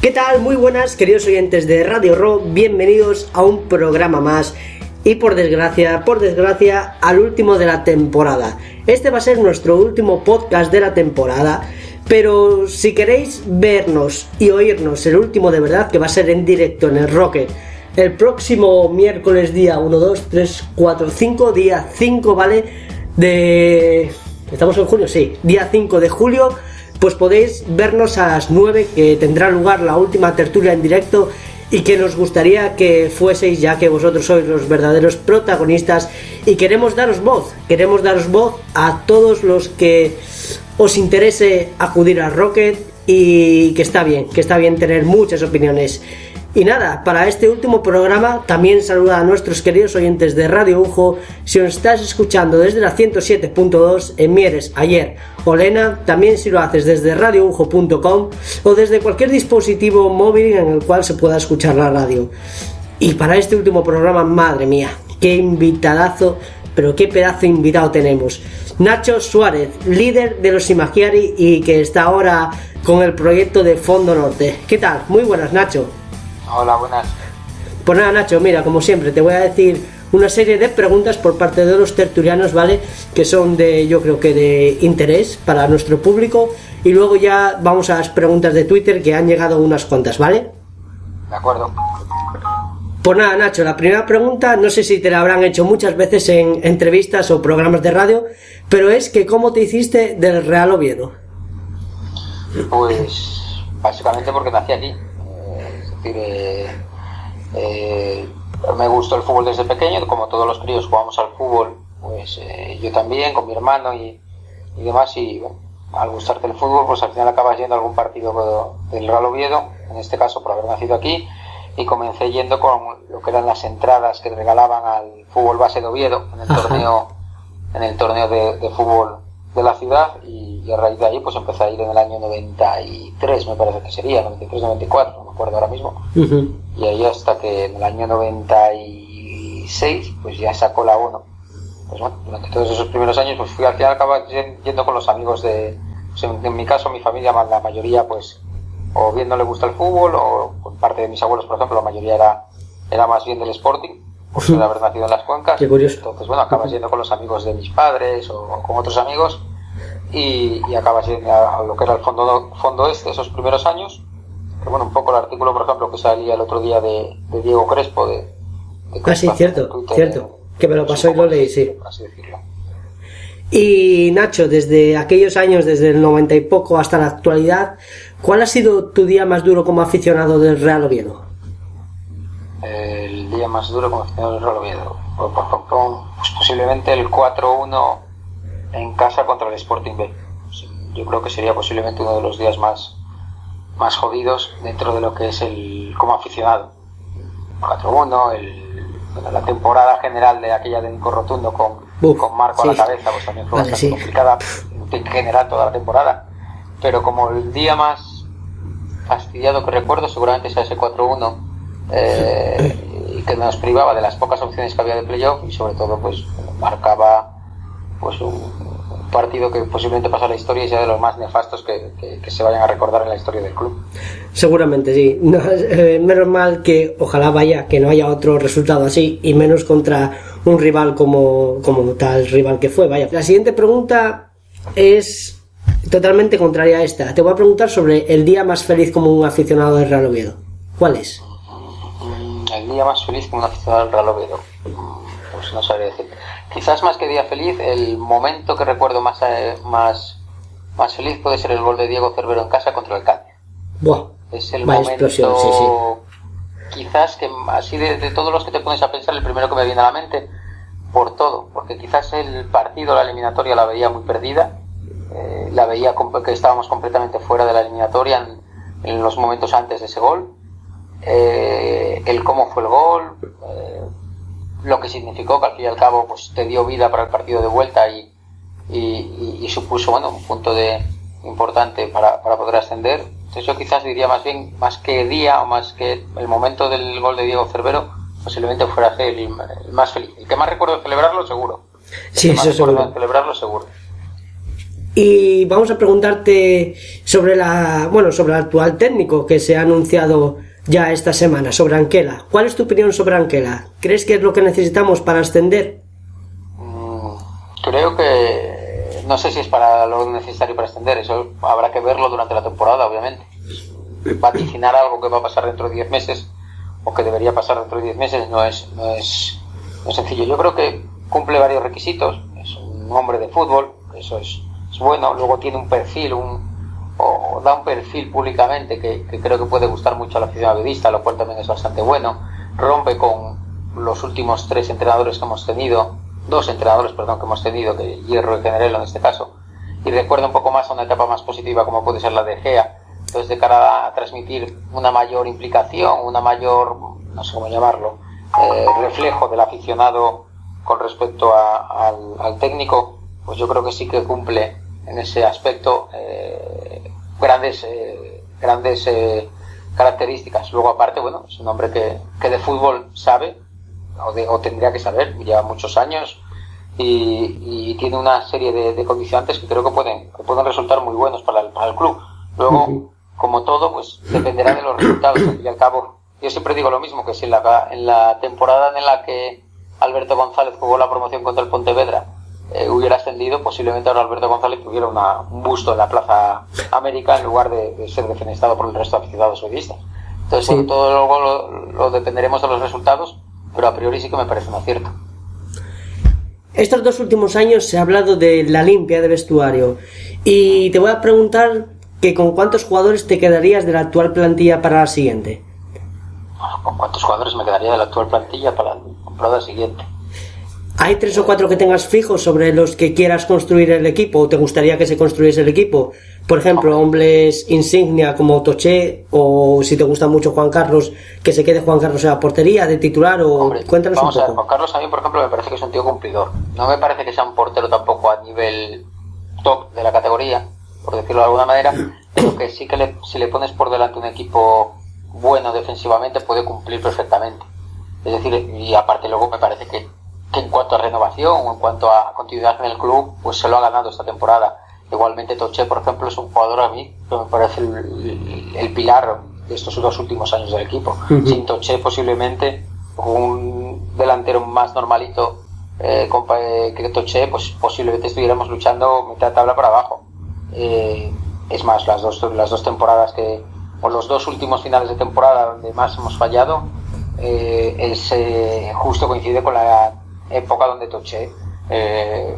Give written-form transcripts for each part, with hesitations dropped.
¿Qué tal? Muy buenas, queridos oyentes de Radio Ro, bienvenidos a un programa más y por desgracia, al último de la temporada. Este va a ser nuestro último podcast de la temporada, pero si queréis vernos y oírnos el último de verdad, que va a ser en directo en el Rocket, el próximo miércoles día 1, 2, 3, 4, 5, día 5, ¿vale? ¿Estamos en julio? Sí, día 5 de julio. Pues podéis vernos a las 9, que tendrá lugar la última tertulia en directo y que nos gustaría que fueseis, ya que vosotros sois los verdaderos protagonistas y queremos daros voz a todos los que os interese acudir al Rocket y que está bien tener muchas opiniones. Y nada, para este último programa también saluda a nuestros queridos oyentes de Radio Ujo. Si nos estás escuchando desde la 107.2 en Mieres, Ayer o Lena, también si lo haces desde radioujo.com o desde cualquier dispositivo móvil en el cual se pueda escuchar la radio. Y para este último programa, madre mía, qué invitadazo, pero qué pedazo de invitado tenemos. Nacho Suárez, líder de los Imagiari y que está ahora con el proyecto de Fondo Norte. ¿Qué tal? Muy buenas, Nacho. Hola, buenas. Pues nada, Nacho, mira, como siempre, te voy a decir una serie de preguntas por parte de los tertulianos, ¿vale? Que son yo creo que de interés para nuestro público. Y luego ya vamos a las preguntas de Twitter, que han llegado unas cuantas, ¿vale? De acuerdo. Pues nada, Nacho, la primera pregunta, no sé si te la habrán hecho muchas veces en entrevistas o programas de radio, pero es que ¿cómo te hiciste del Real Oviedo? Pues básicamente porque nací aquí. Me gustó el fútbol desde pequeño, como todos los críos jugamos al fútbol, pues yo también, con mi hermano y demás, y bueno, al gustarte el fútbol, pues al final acabas yendo a algún partido del Real Oviedo, en este caso por haber nacido aquí, y comencé yendo con lo que eran las entradas que regalaban al fútbol base de Oviedo, en el torneo de fútbol de la ciudad, y a raíz de ahí pues empecé a ir en el año 93, me parece que sería, 93-94, no me acuerdo ahora mismo. Uh-huh. Y ahí hasta que en el año 96 pues ya sacó la 1. Pues bueno, durante todos esos primeros años pues fui al final acababa yendo con los amigos pues en mi caso, mi familia, la mayoría pues o bien no le gusta el fútbol, o por parte de mis abuelos, por ejemplo, la mayoría era más bien del Sporting, por de haber nacido en las Cuencas. Qué curioso. Entonces bueno, acabas yendo con los amigos de mis padres o con otros amigos y acabas yendo a lo que era el fondo este, esos primeros años. Que bueno, un poco el artículo, por ejemplo, que salía el otro día de Diego Crespo sí, cierto, que me lo pasó y lo leí, sí. Así decirlo. Y Nacho, desde aquellos años, desde el 90 y poco hasta la actualidad, ¿cuál ha sido tu día más duro como aficionado del Real Oviedo? El día más duro como aficionado del Real Oviedo, pues posiblemente el 4-1 en casa contra el Sporting B. Yo creo que sería posiblemente uno de los días más jodidos dentro de lo que es como aficionado. 4-1, la temporada general de aquella de Nico Rotundo con Marco a la cabeza, pues también fue bastante complicada en general toda la temporada, pero como el día más fastidiado que recuerdo seguramente sea ese 4-1, y que nos privaba de las pocas opciones que había de playoff y sobre todo pues marcaba pues un partido que posiblemente pasa a la historia y sea de los más nefastos que se vayan a recordar en la historia del club. Seguramente sí. No, menos mal que ojalá que no haya otro resultado así, y menos contra un rival como tal rival que fue. La siguiente pregunta es totalmente contraria a esta. Te voy a preguntar sobre el día más feliz como un aficionado del Real Oviedo. ¿Cuál es? El día más feliz como un aficionado del Real Oviedo, pues no sabría decir. Quizás más que día feliz, el momento que recuerdo más feliz puede ser el gol de Diego Cervero en casa contra el Cádiz. Buah, es el momento, sí. Quizás que así de todos los que te pones a pensar, el primero que me viene a la mente, por todo, porque quizás el partido, la eliminatoria la veía muy perdida, la veía que estábamos completamente fuera de la eliminatoria en los momentos antes de ese gol, el cómo fue el gol, lo que significó, que al fin y al cabo pues te dio vida para el partido de vuelta y supuso un punto importante para poder ascender. Entonces yo quizás diría más que día o más que el momento del gol de Diego Cervero, posiblemente fuera el más feliz. El que más recuerdo de celebrarlo, seguro. Sí, eso seguro. Celebrarlo, seguro. Y vamos a preguntarte sobre sobre el actual técnico que se ha anunciado ya esta semana, sobre Anquela. ¿Cuál es tu opinión sobre Anquela? ¿Crees que es lo que necesitamos para ascender? Creo que no sé si es para lo necesario para ascender, eso habrá que verlo durante la temporada, obviamente. Vaticinar algo que va a pasar dentro de 10 meses o que debería pasar dentro de 10 meses no es sencillo. Yo creo que cumple varios requisitos, es un hombre de fútbol, eso es bueno, luego tiene un perfil, o da un perfil públicamente que creo que puede gustar mucho a la afición avedista, lo cual también es bastante bueno. Rompe con los últimos dos entrenadores que hemos tenido, que Hierro y Generelo en este caso, y recuerda un poco más a una etapa más positiva como puede ser la de Gea. Entonces, de cara a transmitir una mayor implicación, una mayor, no sé cómo llamarlo, reflejo del aficionado con respecto al técnico, pues yo creo que sí que cumple en ese aspecto grandes características. Luego, aparte, bueno, es un hombre que de fútbol sabe, o tendría que saber, lleva muchos años y tiene una serie de condicionantes que creo que pueden resultar muy buenos para el club. Luego, como todo, pues dependerá de los resultados. Al fin y al cabo, yo siempre digo lo mismo, que si en la temporada en la que Alberto González jugó la promoción contra el Pontevedra hubiera ascendido, posiblemente ahora Alberto González tuviera un busto en la Plaza América en lugar de ser defenestrado por el resto de aficionados suedistas. Entonces, sí, todo luego lo dependeremos de los resultados, pero a priori sí que me parece un acierto. Estos 2 últimos años se ha hablado de la limpia de vestuario y te voy a preguntar que con cuántos jugadores te quedarías de la actual plantilla para la siguiente. ¿Con cuántos jugadores me quedaría de la actual plantilla para la temporada siguiente? ¿Hay 3 o 4 que tengas fijos sobre los que quieras construir el equipo o te gustaría que se construyese el equipo? Por ejemplo, hombres insignia como Toché, o si te gusta mucho Juan Carlos, que se quede Juan Carlos en la portería de titular, o hombre, cuéntanos un poco. Vamos a ver, Juan Carlos a mí, por ejemplo, me parece que es un tío cumplidor. No me parece que sea un portero tampoco a nivel top de la categoría, por decirlo de alguna manera, pero que sí que si le pones por delante un equipo bueno defensivamente puede cumplir perfectamente. Es decir, y aparte luego me parece que en cuanto a renovación o en cuanto a continuidad en el club, pues se lo ha ganado esta temporada. Igualmente Toché, por ejemplo, es un jugador a mí que me parece el pilar de estos 2 últimos años del equipo. Sin Toché, posiblemente un delantero más normalito que Toché, pues posiblemente estuviéramos luchando mitad de tabla para abajo. Es más, las dos temporadas o los 2 últimos finales de temporada donde más hemos fallado, justo coincide con la época donde Toché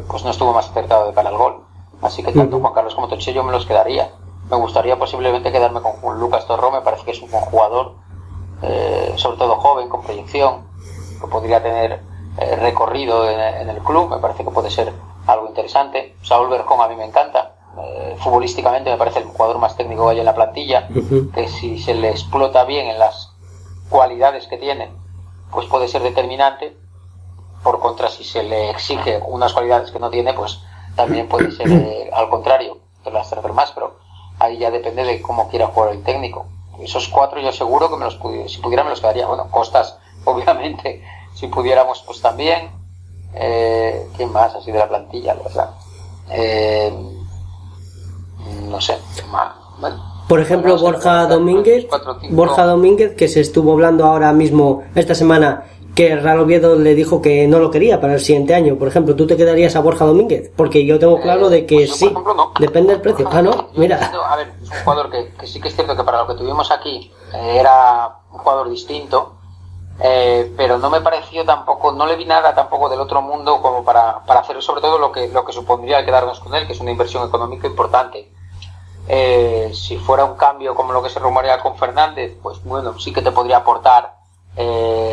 pues no estuvo más acertado de cara al gol. Así que tanto Juan Carlos como Toché yo me los quedaría. Me gustaría posiblemente quedarme con Lucas Torró, me parece que es un buen jugador, sobre todo joven, con proyección, que podría tener recorrido en el club, me parece que puede ser algo interesante. Saúl Berjón a mí me encanta, futbolísticamente me parece el jugador más técnico que hay en la plantilla, que si se le explota bien en las cualidades que tiene, pues puede ser determinante. Por contra, si se le exige unas cualidades que no tiene, pues también puede ser al contrario, que las tratar más, pero ahí ya depende de cómo quiera jugar el técnico. Esos 4 yo seguro que si pudiera me los quedaría. Bueno, Costas, obviamente, si pudiéramos, pues también. ¿Quién más así de la plantilla, la verdad? No sé. Bueno, por ejemplo, Borja Domínguez, que se estuvo hablando ahora mismo, esta semana, que Real Oviedo le dijo que no lo quería para el siguiente año. Por ejemplo, ¿tú te quedarías a Borja Domínguez? Porque yo tengo claro de que pues sí, ejemplo, no. Depende del precio. No, mira. A ver, es un jugador que sí que es cierto que para lo que tuvimos aquí era un jugador distinto, pero no me pareció tampoco, no le vi nada tampoco del otro mundo como para hacer sobre todo lo que supondría el quedarnos con él, que es una inversión económica importante. Si fuera un cambio como lo que se rumorea con Fernández, pues bueno, sí que te podría aportar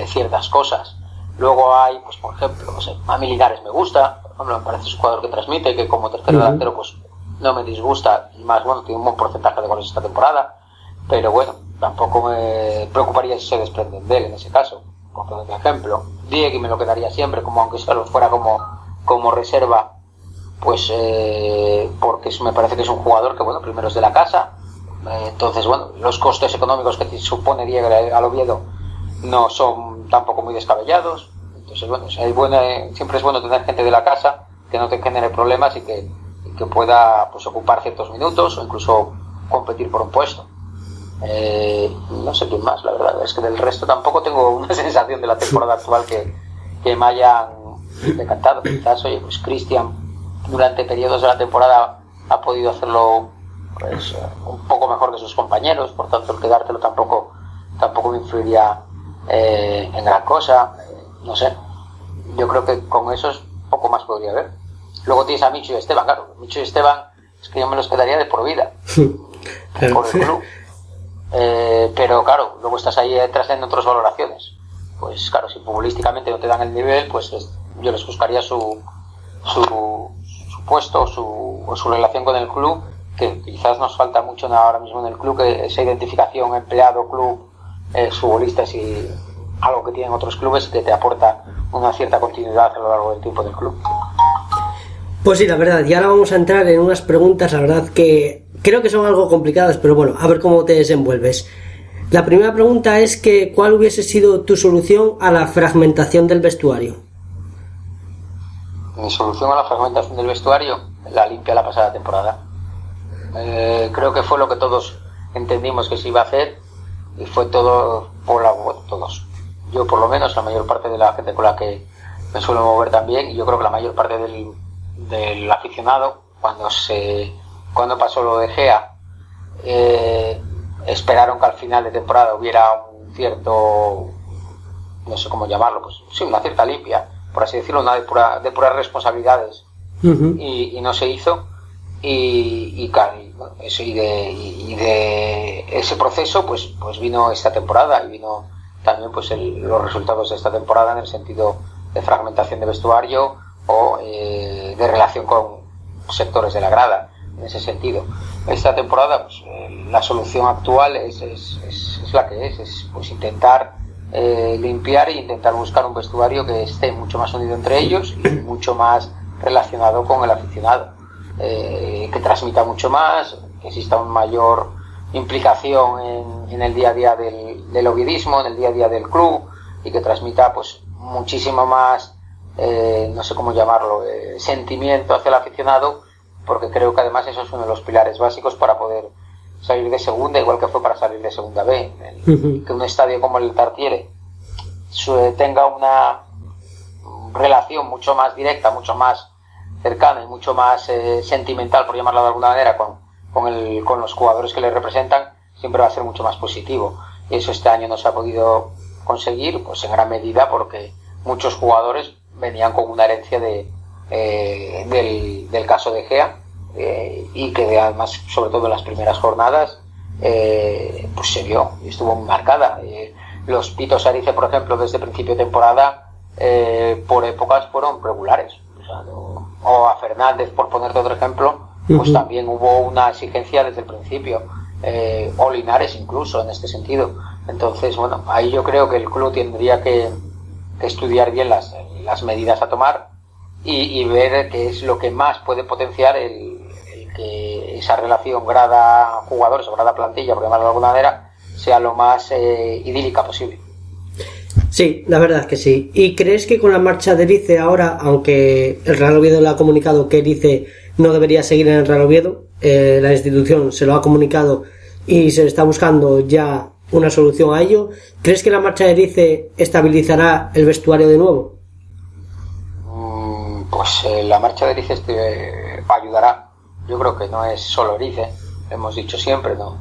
ciertas cosas. Luego hay, pues por ejemplo, no sé, a mí Linares me gusta, por ejemplo, me parece un jugador que transmite, que como tercer delantero pues no me disgusta, y más, bueno, tiene un buen porcentaje de goles esta temporada, pero bueno, tampoco me preocuparía si se desprenden de él en ese caso. Por ejemplo, Diego me lo quedaría siempre, como aunque solo fuera como reserva, pues porque me parece que es un jugador que, bueno, primero es de la casa, entonces, bueno, los costes económicos que supone Diego al Oviedo no son tampoco muy descabellados. Entonces, bueno, siempre es bueno tener gente de la casa que no te genere problemas y que que pueda pues ocupar ciertos minutos o incluso competir por un puesto. No sé quién más, la verdad, es que del resto tampoco tengo una sensación de la temporada actual que me hayan decantado. Quizás, oye, pues Cristian durante periodos de la temporada ha podido hacerlo pues un poco mejor que sus compañeros, por tanto el quedártelo tampoco me influiría en gran cosa. No sé, yo creo que con esos poco más podría haber. Luego tienes a Micho y Esteban, claro, Micho y Esteban es que yo me los quedaría de por vida claro. Por el club. Pero claro, luego estás ahí detrás en otras valoraciones. Pues claro, si futbolísticamente no te dan el nivel, pues yo les buscaría su puesto o su relación con el club, que quizás nos falta mucho ahora mismo en el club, que esa identificación empleado-club, futbolistas y algo que tienen otros clubes que te aporta una cierta continuidad a lo largo del tiempo del club. Pues sí, la verdad, y ahora vamos a entrar en unas preguntas, la verdad que creo que son algo complicadas, pero bueno, a ver cómo te desenvuelves. La primera pregunta es que ¿cuál hubiese sido tu solución a la fragmentación del vestuario? Mi solución a la fragmentación del vestuario, la limpia la pasada temporada. Creo que fue lo que todos entendimos que se iba a hacer y fue todo todos. Yo por lo menos, la mayor parte de la gente con la que me suelo mover también, y yo creo que la mayor parte del aficionado, cuando pasó lo de Gea, esperaron que al final de temporada hubiera un cierto, no sé cómo llamarlo, pues sí, una cierta limpia, por así decirlo, una depurar responsabilidades. Uh-huh. Y no se hizo, y de ese proceso pues vino esta temporada y vino también pues los resultados de esta temporada en el sentido de fragmentación de vestuario o de relación con sectores de la grada. En ese sentido, esta temporada pues, la solución actual es la que es pues intentar limpiar e intentar buscar un vestuario que esté mucho más unido entre ellos y mucho más relacionado con el aficionado, que transmita mucho más, que exista una mayor implicación en el día a día del ovidismo, en el día a día del club, y que transmita pues muchísimo más, no sé cómo llamarlo, sentimiento hacia el aficionado, porque creo que además eso es uno de los pilares básicos para poder salir de segunda, igual que fue para salir de segunda B. Que un estadio como el Tartiere tenga una relación mucho más directa, mucho más cercana y mucho más sentimental, por llamarlo de alguna manera, con los jugadores que le representan, siempre va a ser mucho más positivo. Y eso este año no se ha podido conseguir, pues en gran medida porque muchos jugadores venían con una herencia del caso de Gea, y que además, sobre todo en las primeras jornadas, pues se vio y estuvo muy marcada. Los pitos Arice, por ejemplo, desde principio de temporada, por épocas fueron regulares. O a Fernández, por ponerte otro ejemplo, pues también hubo una exigencia desde el principio, o Linares incluso en este sentido. Entonces, bueno, ahí yo creo que el club tendría que estudiar bien las medidas a tomar y ver qué es lo que más puede potenciar el que esa relación grada-jugadores o grada-plantilla, por llamarlo de alguna manera, sea lo más idílica posible. Sí, la verdad que sí. ¿Y crees que con la marcha de Erice ahora, aunque el Real Oviedo le ha comunicado que Erice no debería seguir en el Real Oviedo, la institución se lo ha comunicado y se está buscando ya una solución a ello, ¿crees que la marcha de Erice estabilizará el vestuario de nuevo? Pues la marcha de Erice ayudará. Yo creo que no es solo Erice, hemos dicho siempre, no.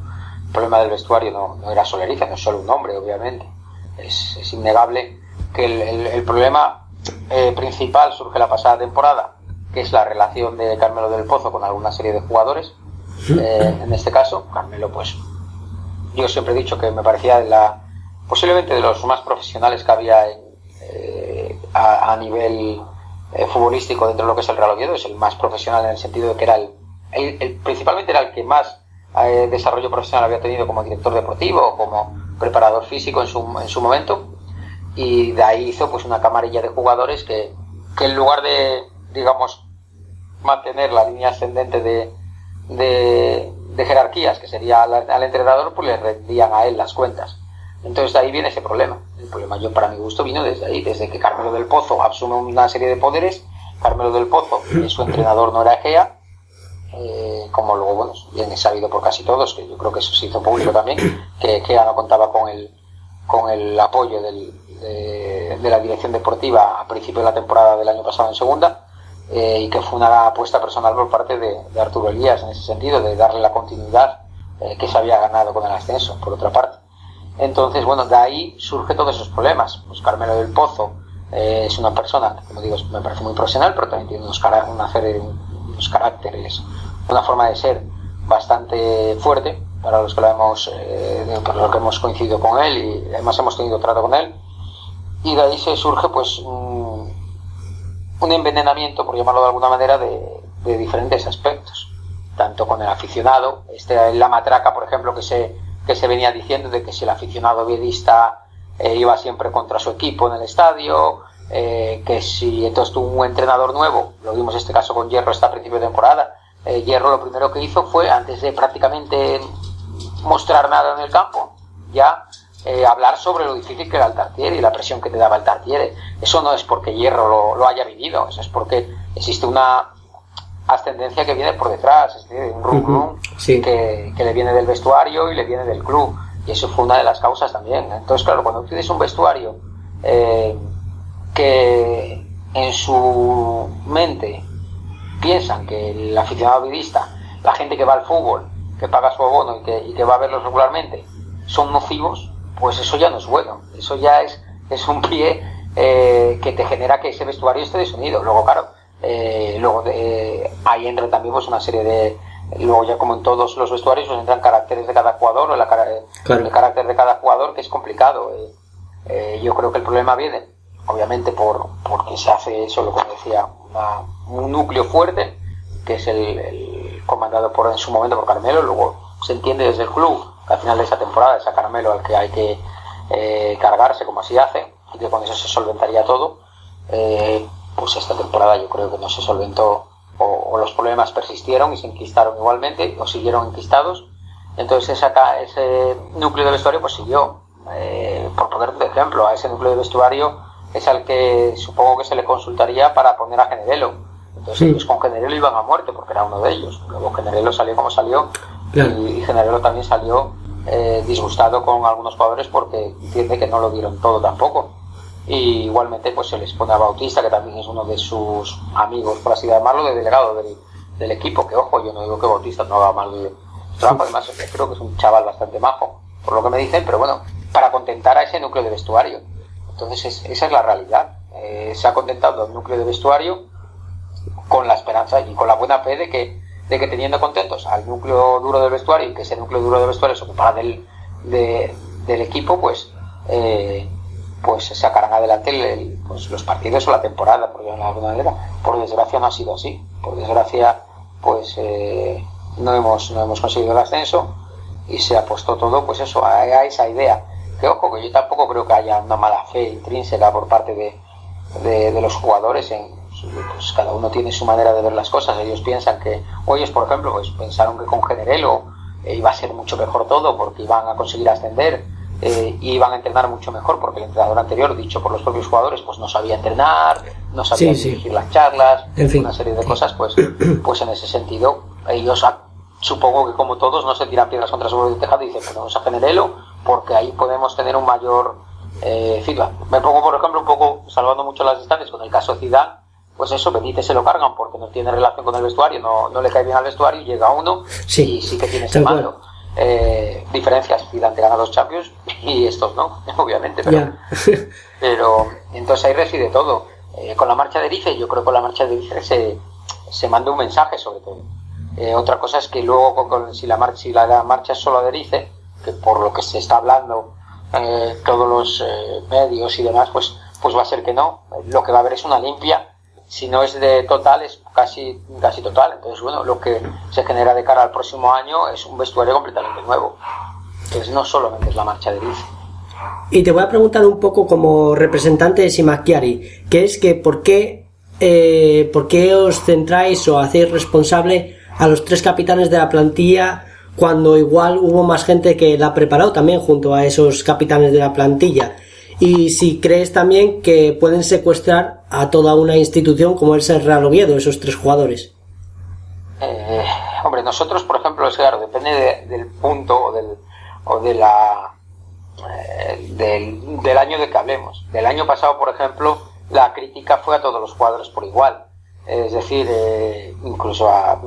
El problema del vestuario no era solo Erice, no es solo un hombre, obviamente. Es innegable que el problema principal surge la pasada temporada, que es la relación de Carmelo del Pozo con alguna serie de jugadores. En este caso, Carmelo, pues yo siempre he dicho que me parecía posiblemente de los más profesionales que había a nivel futbolístico dentro de lo que es el Real Oviedo. Es el más profesional en el sentido de que era principalmente era el que más desarrollo profesional había tenido como director deportivo o como preparador físico en su momento, y de ahí hizo pues una camarilla de jugadores que en lugar de, digamos, mantener la línea ascendente de jerarquías, que sería al entrenador, pues le rendían a él las cuentas. Entonces de ahí viene ese problema. El problema, yo para mi gusto, vino desde ahí, desde que Carmelo del Pozo asume una serie de poderes. Carmelo del Pozo, su entrenador no era Gea, como luego, bueno, bien es sabido por casi todos, que yo creo que eso se hizo público también, que ya no contaba con el apoyo de la dirección deportiva a principio de la temporada del año pasado en segunda, y que fue una apuesta personal por parte de Arturo Elías en ese sentido, de darle la continuidad que se había ganado con el ascenso, por otra parte. Entonces, bueno, de ahí surgen todos esos problemas. Pues Carmelo del Pozo es una persona, como digo, me parece muy profesional, pero también tiene unos caracteres, una forma de ser bastante fuerte, para los que por lo que hemos coincidido con él y además hemos tenido trato con él, y de ahí se surge pues un envenenamiento, por llamarlo de alguna manera, de diferentes aspectos, tanto con el aficionado, la matraca, por ejemplo, que se venía diciendo de que si el aficionado viedista iba siempre contra su equipo en el estadio, que si entonces tuvo un entrenador nuevo, lo vimos este caso con Hierro a principio de temporada. Hierro lo primero que hizo fue, antes de prácticamente mostrar nada en el campo, ya hablar sobre lo difícil que era el Tartiere y la presión que te daba el Tartiere. Eso no es porque Hierro lo haya vivido, eso es porque existe una ascendencia que viene por detrás, es decir, un rum sí, que le viene del vestuario y le viene del club, y eso fue una de las causas también. Entonces, claro, cuando tú tienes un vestuario que en su mente piensan que el aficionado vidista, la gente que va al fútbol, que paga su abono y que va a verlos regularmente, son nocivos, pues eso ya no es bueno. Eso ya es un pie que te genera que ese vestuario esté desunido. Luego, claro, ahí entra también pues una serie de... Luego ya como en todos los vestuarios pues entran caracteres de cada jugador, o el carácter de cada jugador, que es complicado. Yo creo que el problema viene, obviamente, porque se hace eso, como decía, un núcleo fuerte, que es el comandado en su momento por Carmelo. Luego se entiende desde el club que al final de esa temporada es a Carmelo al que hay que cargarse, como así hace, y que con eso se solventaría todo. Pues esta temporada yo creo que no se solventó, o los problemas persistieron y se enquistaron igualmente, o siguieron enquistados. Entonces ese núcleo de vestuario pues siguió. Por poner un ejemplo, a ese núcleo de vestuario es al que supongo que se le consultaría para poner a Generelo. Entonces ellos con Generelo iban a muerte porque era uno de ellos. Luego Generelo salió como salió, claro. Y Generelo también salió disgustado con algunos jugadores porque entiende que no lo dieron todo tampoco. Y igualmente pues se les pone a Bautista, que también es uno de sus amigos, por así llamarlo, de delegado del equipo, que ojo, yo no digo que Bautista no haga mal de trabajo, además creo que es un chaval bastante majo, por lo que me dicen, pero bueno, para contentar a ese núcleo de vestuario. Entonces esa es la realidad. Se ha contentado el núcleo de vestuario con la esperanza y con la buena fe de que teniendo contentos al núcleo duro del vestuario, y que ese núcleo duro del vestuario se ocupara del equipo, pues sacarán adelante pues los partidos o la temporada, por llamarlo de alguna manera. Por desgracia no ha sido así. Por desgracia pues no hemos conseguido el ascenso, y se apostó todo pues eso, a esa idea. Que ojo, que yo tampoco creo que haya una mala fe intrínseca por parte de los jugadores. Pues cada uno tiene su manera de ver las cosas. Ellos piensan que, o ellos por ejemplo pues pensaron que con Generelo iba a ser mucho mejor todo, porque iban a conseguir ascender, y iban a entrenar mucho mejor, porque el entrenador anterior, dicho por los propios jugadores, pues no sabía entrenar, no sabía dirigir las charlas, en fin, una serie de cosas. Pues en ese sentido ellos, supongo que como todos, no se tiran piedras contra su tejado y dicen, pues vamos a Generelo porque ahí podemos tener un mayor feedback. Me pongo por ejemplo un poco, salvando mucho las distancias, con el caso Zidane. Pues eso, Benítez se lo cargan porque no tiene relación con el vestuario, no le cae bien al vestuario, y llega uno y sí que tiene ese mando. Diferencias: Zidane te gana 2 Champions y estos no, obviamente, pero entonces ahí reside todo. Con la marcha de Erice, yo creo que con la marcha de Erice se manda un mensaje, sobre todo. Otra cosa es que luego si la marcha es solo de Erice, que por lo que se está hablando todos los medios y demás, pues va a ser que no. Lo que va a haber es una limpia. Si no es de total, es casi total. Entonces, bueno, lo que se genera de cara al próximo año es un vestuario completamente nuevo. Entonces, no solamente es la marcha de Erice. Y te voy a preguntar un poco como representante de Simakiari, que es que ¿por qué os centráis o hacéis responsable a los 3 capitanes de la plantilla, cuando igual hubo más gente que la ha preparado también junto a esos capitanes de la plantilla? Y si crees también que pueden secuestrar a toda una institución como es el Real Oviedo, esos 3 jugadores. Hombre, nosotros, por ejemplo, es claro, depende del punto del año de que hablemos. Del año pasado, por ejemplo, la crítica fue a todos los cuadros por igual. Es decir, incluso a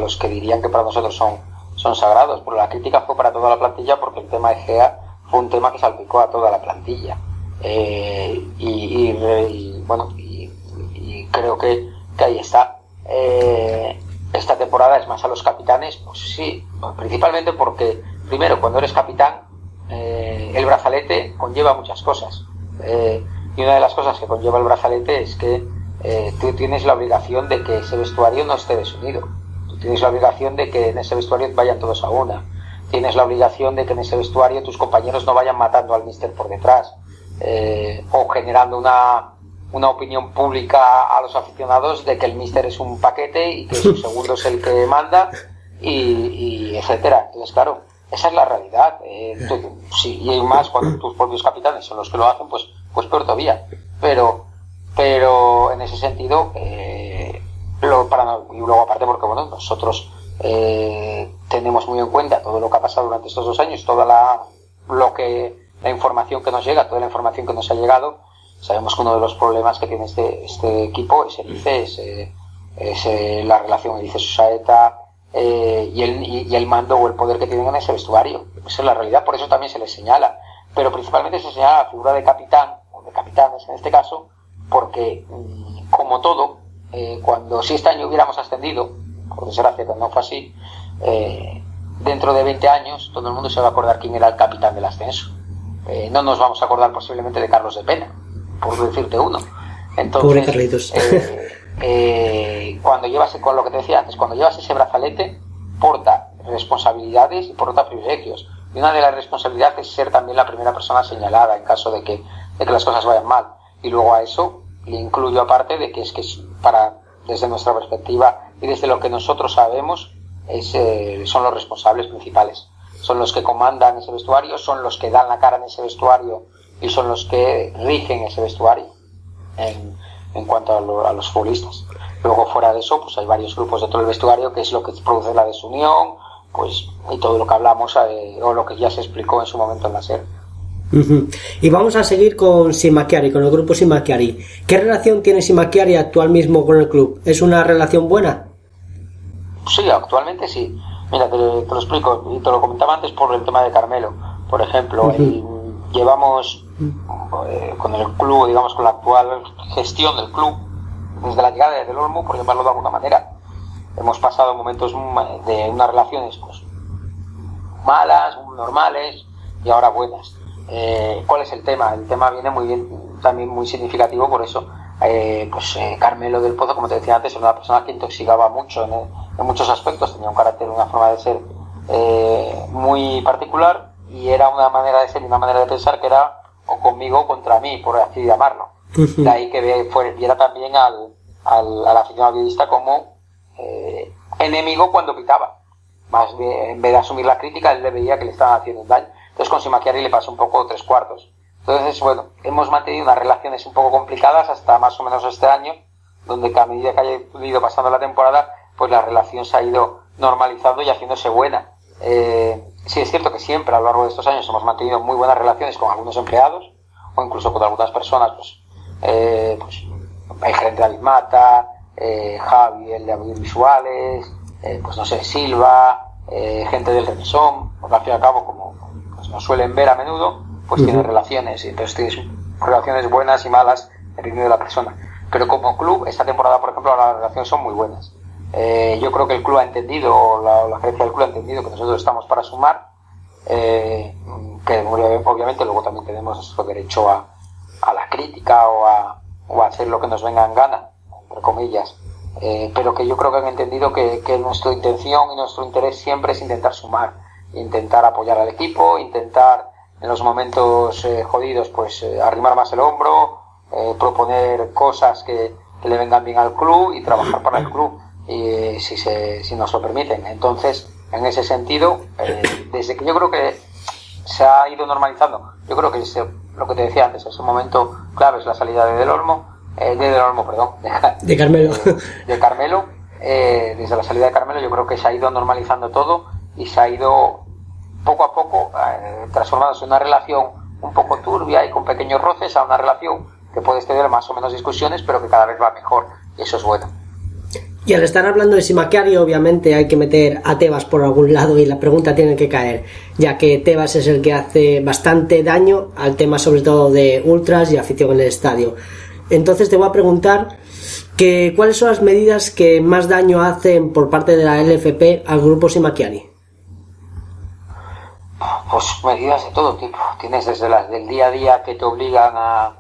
los que dirían que para nosotros son sagrados, pero la crítica fue para toda la plantilla porque el tema de Gea fue un tema que salpicó a toda la plantilla. Y creo que ahí está. Esta temporada es más a los capitanes, pues sí, principalmente porque, primero, cuando eres capitán, el brazalete conlleva muchas cosas. Y una de las cosas que conlleva el brazalete es que tú tienes la obligación de que ese vestuario no esté desunido. Tú tienes la obligación de que en ese vestuario vayan todos a una. Tienes la obligación de que en ese vestuario tus compañeros no vayan matando al míster por detrás. O generando una opinión pública a los aficionados de que el míster es un paquete y que su segundo es el que manda y etcétera. Entonces, claro, esa es la realidad. Sí, y más cuando tus propios capitanes son los que lo hacen, pues peor todavía. Pero en ese sentido, y luego aparte porque bueno, nosotros tenemos muy en cuenta todo lo que ha pasado durante estos 2 años, toda la información que nos llega, toda la información que nos ha llegado. Sabemos que uno de los problemas que tiene este equipo es la relación Erice-Susaeta y el mando o el poder que tienen en ese vestuario. Esa es la realidad, por eso también se les señala. Pero principalmente se señala la figura de capitán, o de capitanes en este caso, porque, como todo, si este año hubiéramos ascendido, por desgracia que no fue así, dentro de 20 años todo el mundo se va a acordar quién era el capitán del ascenso. No nos vamos a acordar posiblemente de Carlos de Pena, por decirte uno. Entonces, pobre Carlitos. Cuando llevas, con lo que te decía antes, cuando llevas ese brazalete, porta responsabilidades y porta privilegios. Y una de las responsabilidades es ser también la primera persona señalada en caso de que las cosas vayan mal. Y luego a eso le incluyo aparte de que desde nuestra perspectiva y desde lo que nosotros sabemos, son los responsables principales. Son los que comandan ese vestuario, son los que dan la cara en ese vestuario y son los que rigen ese vestuario en cuanto a los futbolistas. Luego, fuera de eso, pues hay varios grupos dentro del vestuario que es lo que produce la desunión, pues, y todo lo que hablamos o lo que ya se explicó en su momento en la SER. Y vamos a seguir con Simakiari, con el grupo Simakiari. ¿Qué relación tiene Simakiari actual mismo con el club? ¿Es una relación buena? Sí, actualmente sí. Mira, te lo explico, y te lo comentaba antes por el tema de Carmelo. Por ejemplo, llevamos con el club, digamos, con la actual gestión del club, desde la llegada del Olmo, por llamarlo de alguna manera, hemos pasado momentos de unas relaciones pues malas, normales y ahora buenas. ¿Cuál es el tema? El tema viene muy bien, también muy significativo por eso. Carmelo del Pozo, como te decía antes, era una persona que intoxicaba mucho en muchos aspectos, tenía un carácter, una forma de ser muy particular y era una manera de ser y una manera de pensar que era o conmigo o contra mí, por así llamarlo. De ahí que viera también al aficionado violista como enemigo cuando pitaba. Más bien, en vez de asumir la crítica, él le veía que le estaban haciendo un daño. Entonces con Simakiari le pasó un poco 3/4. Entonces, bueno, hemos mantenido unas relaciones un poco complicadas hasta más o menos este año, donde a medida que haya ido pasando la temporada, pues la relación se ha ido normalizando y haciéndose buena. Sí es cierto que siempre a lo largo de estos años hemos mantenido muy buenas relaciones con algunos empleados, o incluso con algunas personas, pues hay gerente David Mata, Javi, el de audiovisuales, pues no sé, Silva, gente del remisón, porque al fin y al cabo, como pues nos suelen ver a menudo, pues tienen relaciones, y entonces tienes relaciones buenas y malas dependiendo de la persona. Pero como club, esta temporada, por ejemplo, las relaciones son muy buenas. Yo creo que el club ha entendido, o la gerencia del club ha entendido que nosotros estamos para sumar, que obviamente luego también tenemos nuestro derecho a la crítica o a hacer lo que nos venga en gana, entre comillas, pero que yo creo que han entendido que nuestra intención y nuestro interés siempre es intentar sumar, intentar apoyar al equipo, intentar en los momentos jodidos pues arrimar más el hombro, proponer cosas que le vengan bien al club y trabajar para el club, y si nos lo permiten. Entonces, en ese sentido, desde que yo creo que se ha ido normalizando, yo creo que lo que te decía antes, ese momento clave es la salida de Carmelo. De Carmelo. desde la salida de Carmelo, yo creo que se ha ido normalizando todo y se ha ido poco a poco transformándose en una relación un poco turbia y con pequeños roces a una relación que puedes tener más o menos discusiones, pero que cada vez va mejor, y eso es bueno. Y al estar hablando de Simakiari, obviamente hay que meter a Tebas por algún lado y la pregunta tiene que caer, ya que Tebas es el que hace bastante daño al tema sobre todo de ultras y afición en el estadio. Entonces te voy a preguntar que ¿cuáles son las medidas que más daño hacen por parte de la LFP al grupo Simakiari? Pues medidas de todo tipo. Tienes desde las del día a día que te obligan a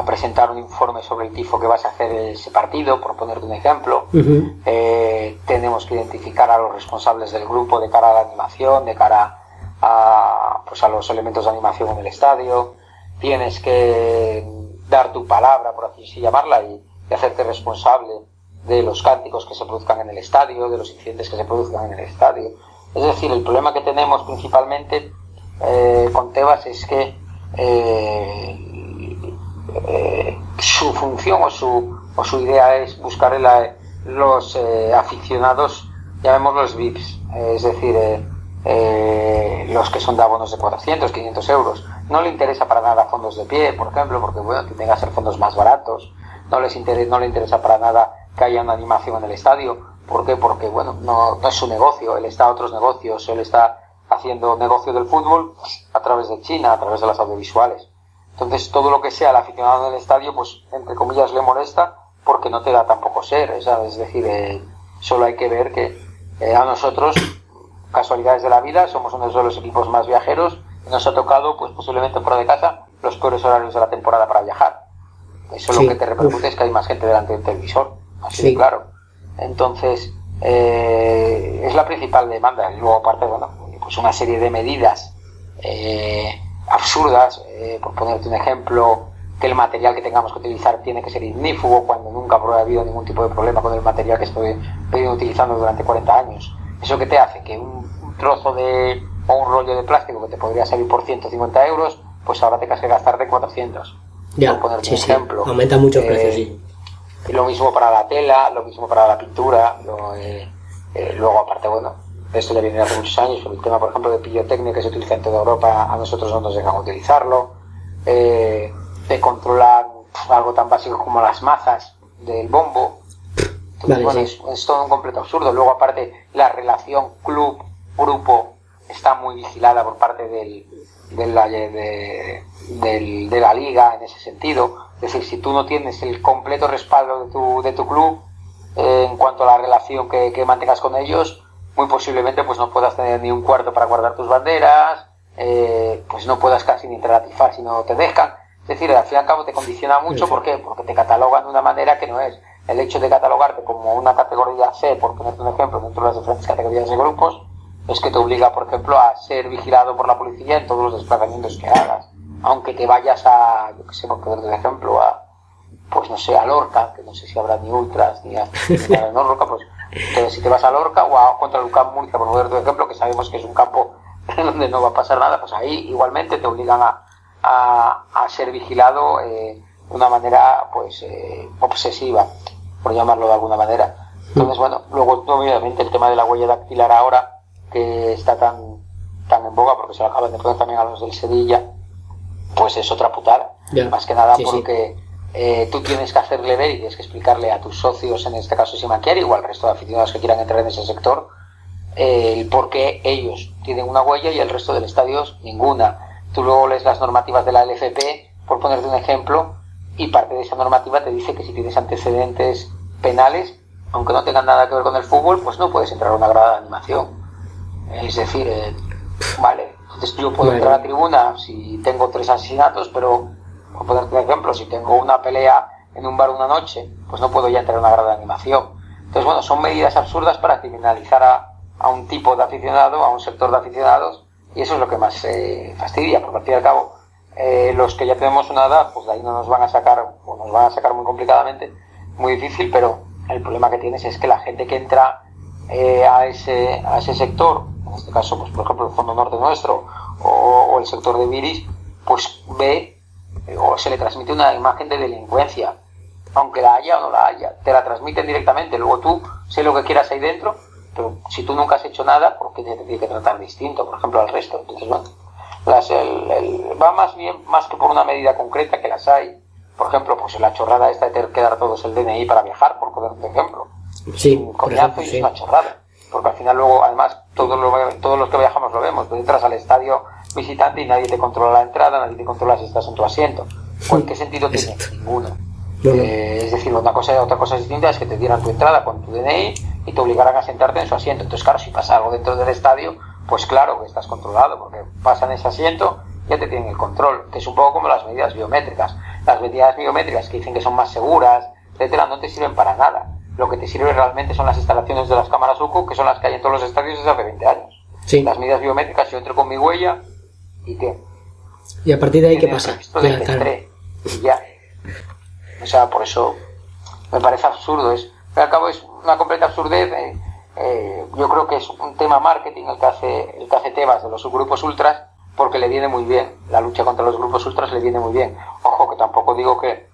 presentar un informe sobre el tifo que vas a hacer ese partido, por ponerte un ejemplo. Uh-huh. Tenemos que identificar a los responsables del grupo de cara a la animación, de cara a los elementos de animación en el estadio. Tienes que dar tu palabra, por así llamarla, y hacerte responsable de los cánticos que se produzcan en el estadio, de los incidentes que se produzcan en el estadio. Es decir, el problema que tenemos principalmente con Tebas es que su función o su idea es buscar los aficionados, llamémoslos VIPs, es decir, los que son de abonos de 400, 500 euros. No le interesa para nada fondos de pie, por ejemplo, porque bueno, tienden a ser fondos más baratos. No le interesa para nada que haya una animación en el estadio. ¿Por qué? Porque bueno, no es su negocio, él está a otros negocios, él está haciendo negocio del fútbol a través de China, a través de las audiovisuales. Entonces todo lo que sea el aficionado en el estadio, pues entre comillas le molesta porque no te da tampoco ser, ¿sabes? Es decir, solo hay que ver que a nosotros, casualidades de la vida, somos uno de los equipos más viajeros y nos ha tocado, pues posiblemente fuera de casa, los peores horarios de la temporada para viajar. Eso sí, lo que te repercute es que hay más gente delante del televisor, así de claro. Entonces, es la principal demanda. Y luego, aparte, bueno, pues una serie de medidas absurdas, por ponerte un ejemplo, que el material que tengamos que utilizar tiene que ser ignífugo, cuando nunca ha habido ningún tipo de problema con el material que estoy utilizando durante 40 años. ¿Eso qué te hace? Que un trozo o un rollo de plástico que te podría salir por 150 euros, pues ahora tengas que gastar de 400. Ya, por ponerte un ejemplo. Aumenta mucho el precio, sí. Y lo mismo para la tela, lo mismo para la pintura. Luego, aparte, bueno, esto ya viene hace muchos años, pero el tema, por ejemplo, de pirotecnia que se utiliza en toda Europa, a nosotros no nos dejan utilizarlo. De controlar algo tan básico como las mazas del bombo. Entonces, vale, bueno, sí. es todo un completo absurdo. Luego, aparte, la relación club-grupo está muy vigilada por parte de la liga en ese sentido. Es decir, si tú no tienes el completo respaldo de tu club en cuanto a la relación que mantengas con ellos, muy posiblemente pues no puedas tener ni un cuarto para guardar tus banderas, pues no puedas casi ni entrar a tifar si no te dejan. Es decir, al fin y al cabo te condiciona mucho. Sí. ¿Por qué? Porque te catalogan de una manera que no es. El hecho de catalogarte como una categoría C, por ponerte un ejemplo, dentro de las diferentes categorías de grupos, es que te obliga, por ejemplo, a ser vigilado por la policía en todos los desplazamientos que hagas. Aunque te vayas a, yo que sé, por ponerte un ejemplo, pues no sé, a Lorca, que no sé si habrá ni ultras, ni nada, no, Lorca, pues entonces si te vas a Lorca o a contra el Camp Murcia, por ponerte un ejemplo, que sabemos que es un campo donde no va a pasar nada, pues ahí igualmente te obligan a ser vigilado de una manera, pues, obsesiva, por llamarlo de alguna manera. Entonces, bueno, luego obviamente el tema de la huella dactilar ahora, que está tan en boga, porque se lo acaban de poner también a los del Sevilla, pues es otra putada. Yeah. Más que nada sí, porque tú tienes que hacerle ver y tienes que explicarle a tus socios, en este caso Simakiari, o al resto de aficionados que quieran entrar en ese sector, el por qué ellos tienen una huella y el resto del estadio ninguna. Tú luego lees las normativas de la LFP, por ponerte un ejemplo, y parte de esa normativa te dice que si tienes antecedentes penales, aunque no tengan nada que ver con el fútbol, pues no puedes entrar a una grada de animación. Es decir, vale, entonces yo puedo entrar a la tribuna si tengo 3 asesinatos, pero, por ponerte un ejemplo, si tengo una pelea en un bar una noche, pues no puedo ya entrar a una grada de animación. Entonces, bueno, son medidas absurdas para criminalizar a un tipo de aficionado, a un sector de aficionados, y eso es lo que más fastidia, porque al fin y al cabo, los que ya tenemos una edad, pues de ahí no nos van a sacar, o nos van a sacar muy complicadamente, muy difícil, pero el problema que tienes es que la gente que entra a ese sector, en este caso, pues por ejemplo el Fondo Norte nuestro o el sector de Viris, pues ve o se le transmite una imagen de delincuencia, aunque la haya o no la haya, te la transmiten directamente, luego tú sé lo que quieras ahí dentro, pero si tú nunca has hecho nada, ¿por qué te tiene que tratar distinto, por ejemplo, al resto? Entonces, bueno, va más bien, más que por una medida concreta, que las hay, por ejemplo, pues la chorrada esta de tener que dar a todos el DNI para viajar, por poner un ejemplo. Sí, un coñazo, y es una chorrada, porque al final luego, además, todos los que viajamos lo vemos, tú entras al estadio visitante y nadie te controla la entrada, nadie te controla si estás en tu asiento. ¿En qué sentido tiene? Ninguno. Es decir, otra cosa distinta es que te dieran tu entrada con tu DNI y te obligaran a sentarte en su asiento. Entonces, claro, si pasa algo dentro del estadio, pues claro que estás controlado, porque pasa en ese asiento, ya te tienen el control, que es un poco como las medidas biométricas. Las medidas biométricas que dicen que son más seguras, etcétera, no te sirven para nada. Lo que te sirve realmente son las instalaciones de las cámaras UCO, que son las que hay en todos los estadios desde hace 20 años. Sí. Las medidas biométricas, yo entro con mi huella y ¿qué? Y a partir de ahí, ¿qué pasa? Ya, claro. Y ya. O sea, por eso me parece absurdo. Al cabo es una completa absurdez. Yo creo que es un tema marketing el que hace Tebas de los subgrupos ultras, porque le viene muy bien. La lucha contra los grupos ultras le viene muy bien. Ojo, que tampoco digo que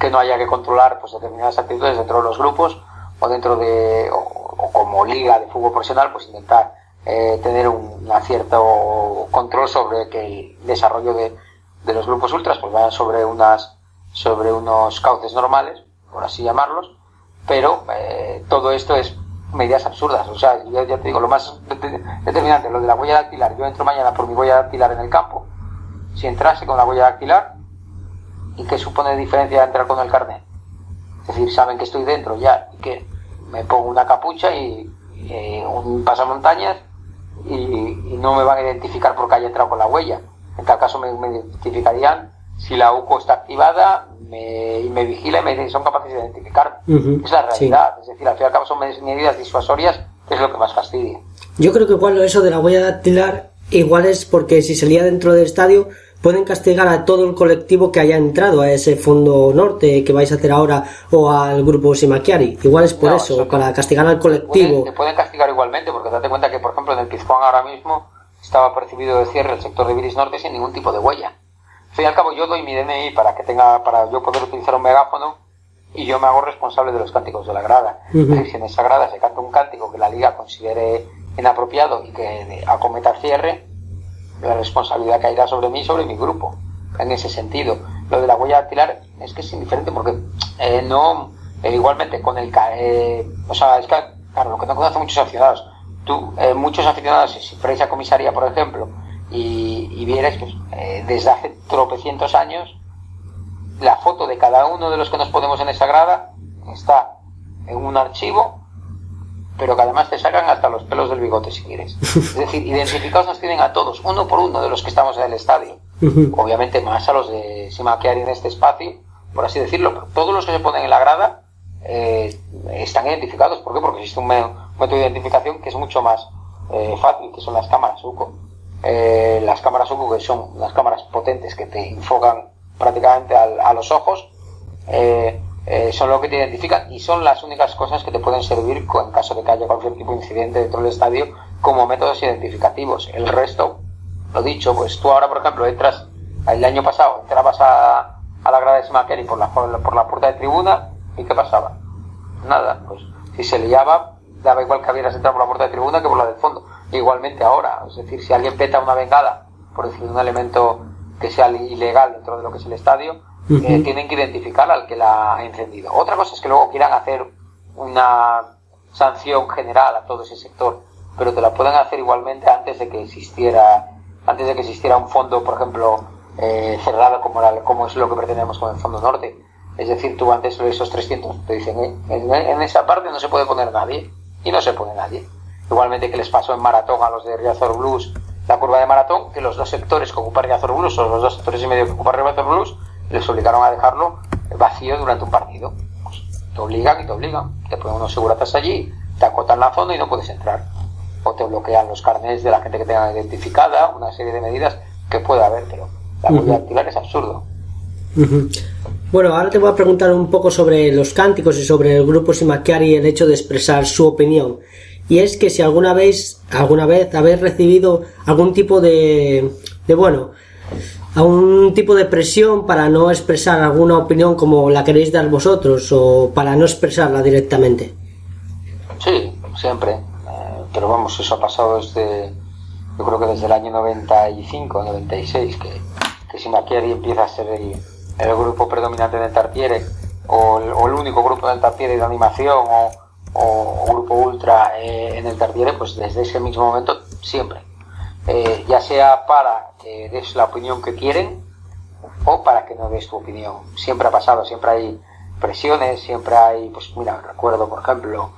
no haya que controlar pues determinadas actitudes dentro de los grupos o dentro de o como liga de fútbol profesional, pues intentar tener un cierto control sobre que el desarrollo de los grupos ultras pues vayan sobre unos cauces normales, por así llamarlos, pero todo esto es medidas absurdas. O sea, yo ya te digo, lo más determinante, lo de la huella dactilar. Yo entro mañana por mi huella dactilar en el campo. Si entrase con la huella dactilar, ¿y qué supone de diferencia entrar con el carnet? Es decir, saben que estoy dentro ya, y que me pongo una capucha y un pasamontañas y no me van a identificar porque haya entrado con la huella. En tal caso me identificarían si la UCO está activada y me vigila y son capaces de identificarme. Es la realidad. Sí. Es decir, al fin y al cabo son medidas disuasorias, que es lo que más fastidia. Yo creo que igual eso de la huella dactilar igual es porque si se lía dentro del estadio pueden castigar a todo el colectivo que haya entrado a ese fondo norte que vais a hacer ahora o al grupo Simaquiari. Igual es por eso, para castigar al colectivo. Te pueden castigar igualmente, porque date cuenta que, por ejemplo, en el Pizjuán ahora mismo estaba percibido de cierre el sector de Viris Norte sin ningún tipo de huella. Al fin y al cabo, yo doy mi DNI para yo poder utilizar un megáfono y yo me hago responsable de los cánticos de la grada. Es decir, si en esa grada se canta un cántico que la liga considere inapropiado y que acometa el cierre, la responsabilidad caerá sobre mí y sobre mi grupo. En ese sentido, lo de la huella dactilar es que es indiferente porque igualmente con el o sea, es que claro, lo que no conocen muchos aficionados, muchos aficionados, si fuerais a comisaría, por ejemplo, y vierais pues, desde hace tropecientos años la foto de cada uno de los que nos ponemos en esa grada está en un archivo, pero que además te sacan hasta los pelos del bigote si quieres. Es decir, identificados nos tienen a todos, uno por uno de los que estamos en el estadio. Obviamente más a los de Simaquiari en este espacio, por así decirlo, pero todos los que se ponen en la grada están identificados. ¿Por qué? Porque existe un método de identificación que es mucho más fácil, que son las cámaras UCO. Las cámaras UCO, que son unas cámaras potentes que te enfocan prácticamente a los ojos, son lo que te identifican y son las únicas cosas que te pueden servir en caso de que haya cualquier tipo de incidente dentro del estadio como métodos identificativos. El resto, lo dicho, pues tú ahora, por ejemplo, entras, el año pasado entrabas a la grada de Simaquiari por la puerta de tribuna y ¿qué pasaba? Nada, pues si se liaba, daba igual que habieras entrado por la puerta de tribuna que por la del fondo. Igualmente ahora, es decir, si alguien peta una bengala, por decir un elemento que sea ilegal dentro de lo que es el estadio, tienen que identificar al que la ha encendido. Otra cosa es que luego quieran hacer una sanción general a todo ese sector, pero te la pueden hacer igualmente antes de que existiera un fondo, por ejemplo, cerrado como es lo que pretendemos con el fondo norte. Es decir, tú antes de esos 300 te dicen en esa parte no se puede poner nadie, y no se pone nadie. Igualmente que les pasó en Maratón a los de Riazor Blues, la curva de Maratón, que los dos sectores que ocupa Riazor Blues, o los 2 sectores y medio que ocupa Riazor Blues, les obligaron a dejarlo vacío durante un partido. Pues te obligan, te ponen unos seguratas allí, te acotan la zona y no puedes entrar, o te bloquean los carnets de la gente que tenga identificada, una serie de medidas que puede haber, pero la huella dactilar es absurdo. Bueno, ahora te voy a preguntar un poco sobre los cánticos y sobre el grupo Simaquiari y el hecho de expresar su opinión. Y es que si alguna vez habéis recibido algún tipo de a un tipo de presión para no expresar alguna opinión como la queréis dar vosotros o para no expresarla directamente? Sí, siempre. Pero vamos, eso ha pasado yo creo que desde el año 95, 96, que Simaquiari empieza a ser el grupo predominante del Tartiere, o el único grupo del Tartiere de animación, o grupo ultra en el Tartiere, pues desde ese mismo momento siempre. Ya sea para que des la opinión que quieren o para que no des tu opinión. Siempre ha pasado, siempre hay presiones, siempre hay, pues mira, recuerdo por ejemplo,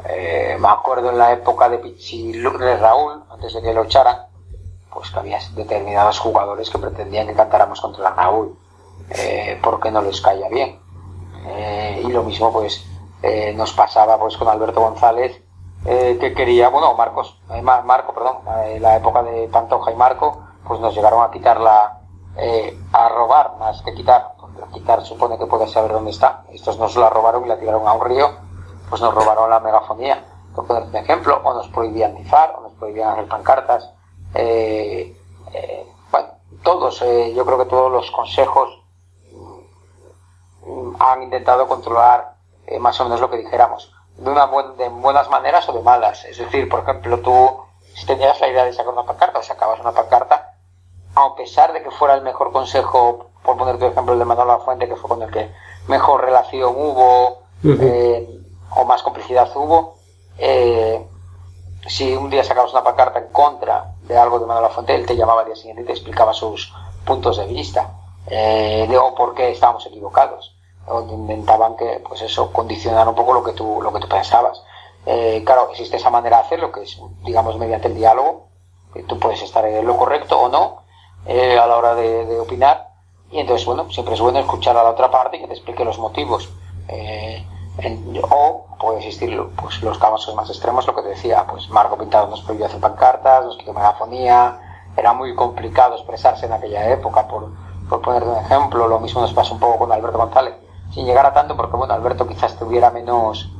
me acuerdo en la época de Raúl, antes de que lo echaran, pues que había determinados jugadores que pretendían que cantáramos contra Raúl, porque no les caía bien. Y lo mismo pues nos pasaba pues con Alberto González, que quería, bueno, Marco, perdón, la época de Pantoja y Marco, pues nos llegaron a quitarla, a robar más que quitar, porque quitar supone que puedes saber dónde está. Estos nos la robaron y la tiraron a un río, pues nos robaron la megafonía, por poner un ejemplo, o nos prohibían tifar, o nos prohibían hacer pancartas. Bueno, todos, yo creo que todos los consejos han intentado controlar más o menos lo que dijéramos, de buenas maneras o de malas. Es decir, por ejemplo, tú, si tenías la idea de sacar una pancarta o sacabas una pancarta, a pesar de que fuera el mejor consejo, por poner tu ejemplo el de Manolo Lafuente, que fue con el que mejor relación hubo, o más complicidad hubo, si un día sacabas una pancarta en contra de algo de Manolo Lafuente, él te llamaba al día siguiente y te explicaba sus puntos de vista, o por qué estábamos equivocados, o intentaban que, pues eso, condicionar un poco lo que tú pensabas. Claro, existe esa manera de hacerlo, que es, digamos, mediante el diálogo, que tú puedes estar en lo correcto o no, a la hora de opinar, y entonces, bueno, siempre es bueno escuchar a la otra parte y que te explique los motivos. O puede existir pues los casos más extremos, lo que te decía, pues Marco Pintado nos prohibió hacer pancartas, nos quitó megafonía, era muy complicado expresarse en aquella época, por poner un ejemplo. Lo mismo nos pasa un poco con Alberto González, sin llegar a tanto, porque bueno, Alberto quizás tuviera menos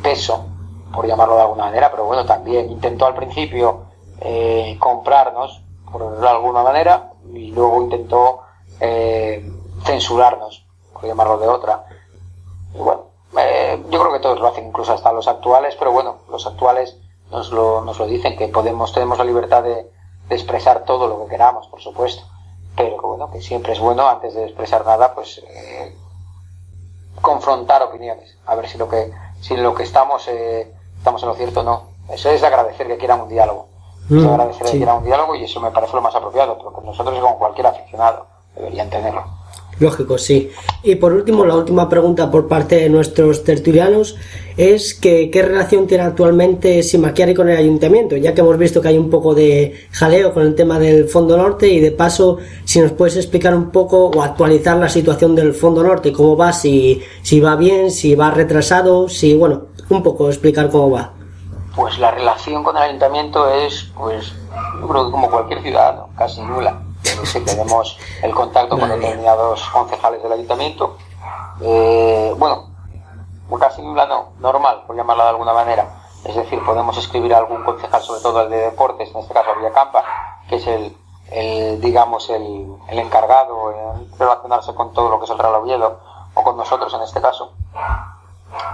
peso, por llamarlo de alguna manera, pero bueno, también intentó al principio comprarnos, por decirlo de alguna manera, y luego intentó censurarnos, por llamarlo de otra. Y bueno, yo creo que todos lo hacen, incluso hasta los actuales, pero bueno, los actuales nos lo dicen, que tenemos la libertad de expresar todo lo que queramos, por supuesto, pero que bueno, que siempre es bueno, antes de expresar nada, pues confrontar opiniones, a ver si lo que estamos en lo cierto o no. Eso es agradecer que quieran un diálogo, que quieran un diálogo, y eso me parece lo más apropiado, pero con nosotros, como cualquier aficionado, deberían tenerlo. Lógico, sí. Y por último, la última pregunta por parte de nuestros tertulianos es que ¿qué relación tiene actualmente Simaquiari con el ayuntamiento? Ya que hemos visto que hay un poco de jaleo con el tema del Fondo Norte, y de paso, si nos puedes explicar un poco o actualizar la situación del Fondo Norte, cómo va, si va bien, si va retrasado, bueno, un poco explicar cómo va. Pues la relación con el ayuntamiento es, pues, yo creo que como cualquier ciudadano, casi nula. Sí, tenemos el contacto con determinados concejales del ayuntamiento, bueno, casi nula no, normal, por llamarla de alguna manera. Es decir, podemos escribir a algún concejal, sobre todo el de deportes, en este caso Villacampa, que es el encargado en relacionarse con todo lo que es el Real Oviedo, o con nosotros en este caso.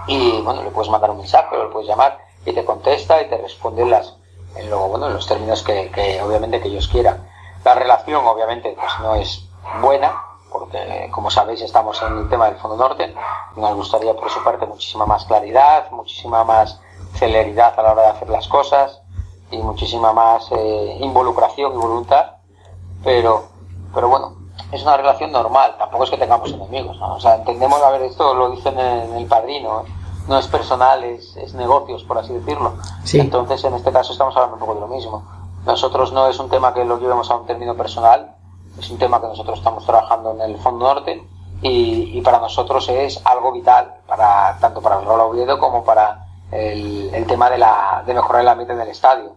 Y bueno, le puedes mandar un mensaje o le puedes llamar y te contesta y te responde en los términos que obviamente que ellos quieran. La relación obviamente pues no es buena, porque como sabéis estamos en el tema del Fondo Norte. Nos gustaría por su parte muchísima más claridad, muchísima más celeridad a la hora de hacer las cosas y muchísima más involucración y voluntad, pero bueno, es una relación normal, tampoco es que tengamos enemigos, ¿no? O sea, entendemos, a ver, esto lo dicen en El Padrino, no es personal, es negocios, por así decirlo. Sí. Entonces en este caso estamos hablando un poco de lo mismo. Nosotros no es un tema que lo llevemos a un término personal, es un tema que nosotros estamos trabajando en el Fondo Norte, y para nosotros es algo vital, tanto para el Real Oviedo como para el tema de mejorar el ambiente del estadio.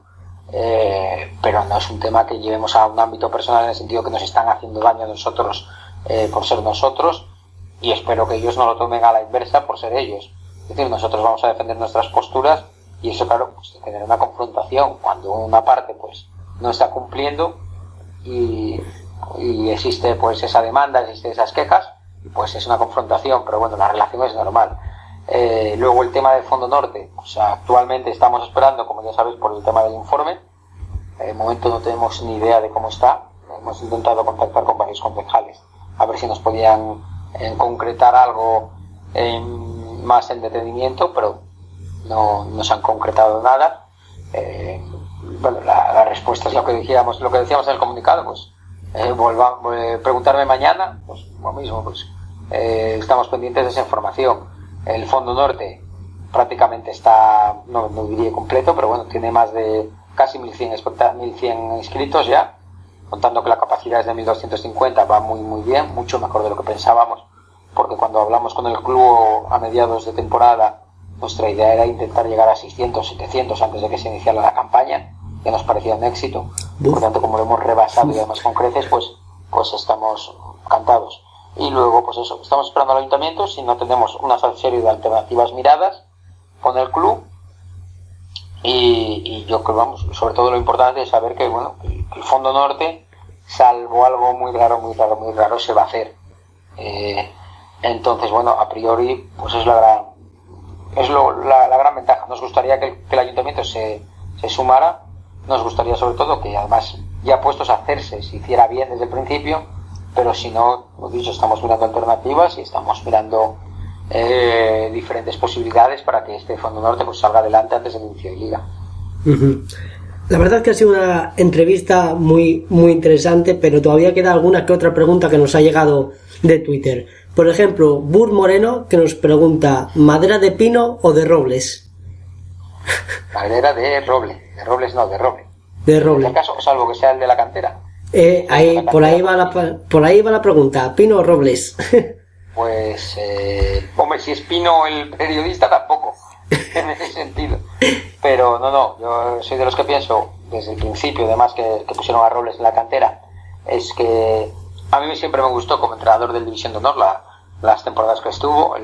Pero no es un tema que llevemos a un ámbito personal, en el sentido que nos están haciendo daño a nosotros por ser nosotros, y espero que ellos no lo tomen a la inversa por ser ellos. Es decir, nosotros vamos a defender nuestras posturas, y eso, claro, pues tener una confrontación cuando una parte pues no está cumpliendo, y existe pues esa demanda, existen esas quejas, y pues es una confrontación, pero bueno, la relación es normal. Luego el tema del Fondo Norte, o sea, actualmente estamos esperando, como ya sabéis, por el tema del informe. De momento no tenemos ni idea de cómo está. Hemos intentado contactar con varios concejales a ver si nos podían concretar algo más en detenimiento, pero no se han concretado nada. Bueno, la respuesta es lo que decíamos en el comunicado, pues preguntarme mañana, pues lo mismo, pues estamos pendientes de esa información. El Fondo Norte prácticamente está, no diría completo, pero bueno, tiene más de casi 1.100 inscritos ya, contando que la capacidad es de 1.250, va muy bien, mucho mejor de lo que pensábamos, porque cuando hablamos con el club a mediados de temporada, nuestra idea era intentar llegar a 600, 700 antes de que se iniciara la campaña, que nos parecía un éxito. Por tanto, como lo hemos rebasado y además con creces, pues estamos encantados. Y luego, pues eso, estamos esperando al ayuntamiento, si no tenemos una serie de alternativas miradas con el club, y yo creo, vamos, sobre todo lo importante es saber que, bueno, el Fondo Norte, salvo algo muy raro, se va a hacer. Entonces, bueno, a priori, pues es la gran ventaja. Nos gustaría que el ayuntamiento se sumara, nos gustaría sobre todo que además ya puestos a hacerse, se hiciera bien desde el principio, pero si no, como he dicho, estamos mirando alternativas y estamos mirando diferentes posibilidades para que este Fondo Norte pues salga adelante antes del inicio de liga. La verdad es que ha sido una entrevista muy interesante, pero todavía queda alguna que otra pregunta que nos ha llegado de Twitter. Por ejemplo, Bur Moreno, que nos pregunta: ¿madera de pino o de robles? Madera de roble. De robles no, de roble. De roble. En este caso, salvo que sea el de la cantera. Por ahí va la pregunta: ¿pino o robles? Pues, hombre, si es Pino el periodista, tampoco, en ese sentido. Pero no, yo soy de los que pienso, desde el principio, además que pusieron a Robles en la cantera, es que a mí siempre me gustó como entrenador del División de Honor, la temporada que estuvo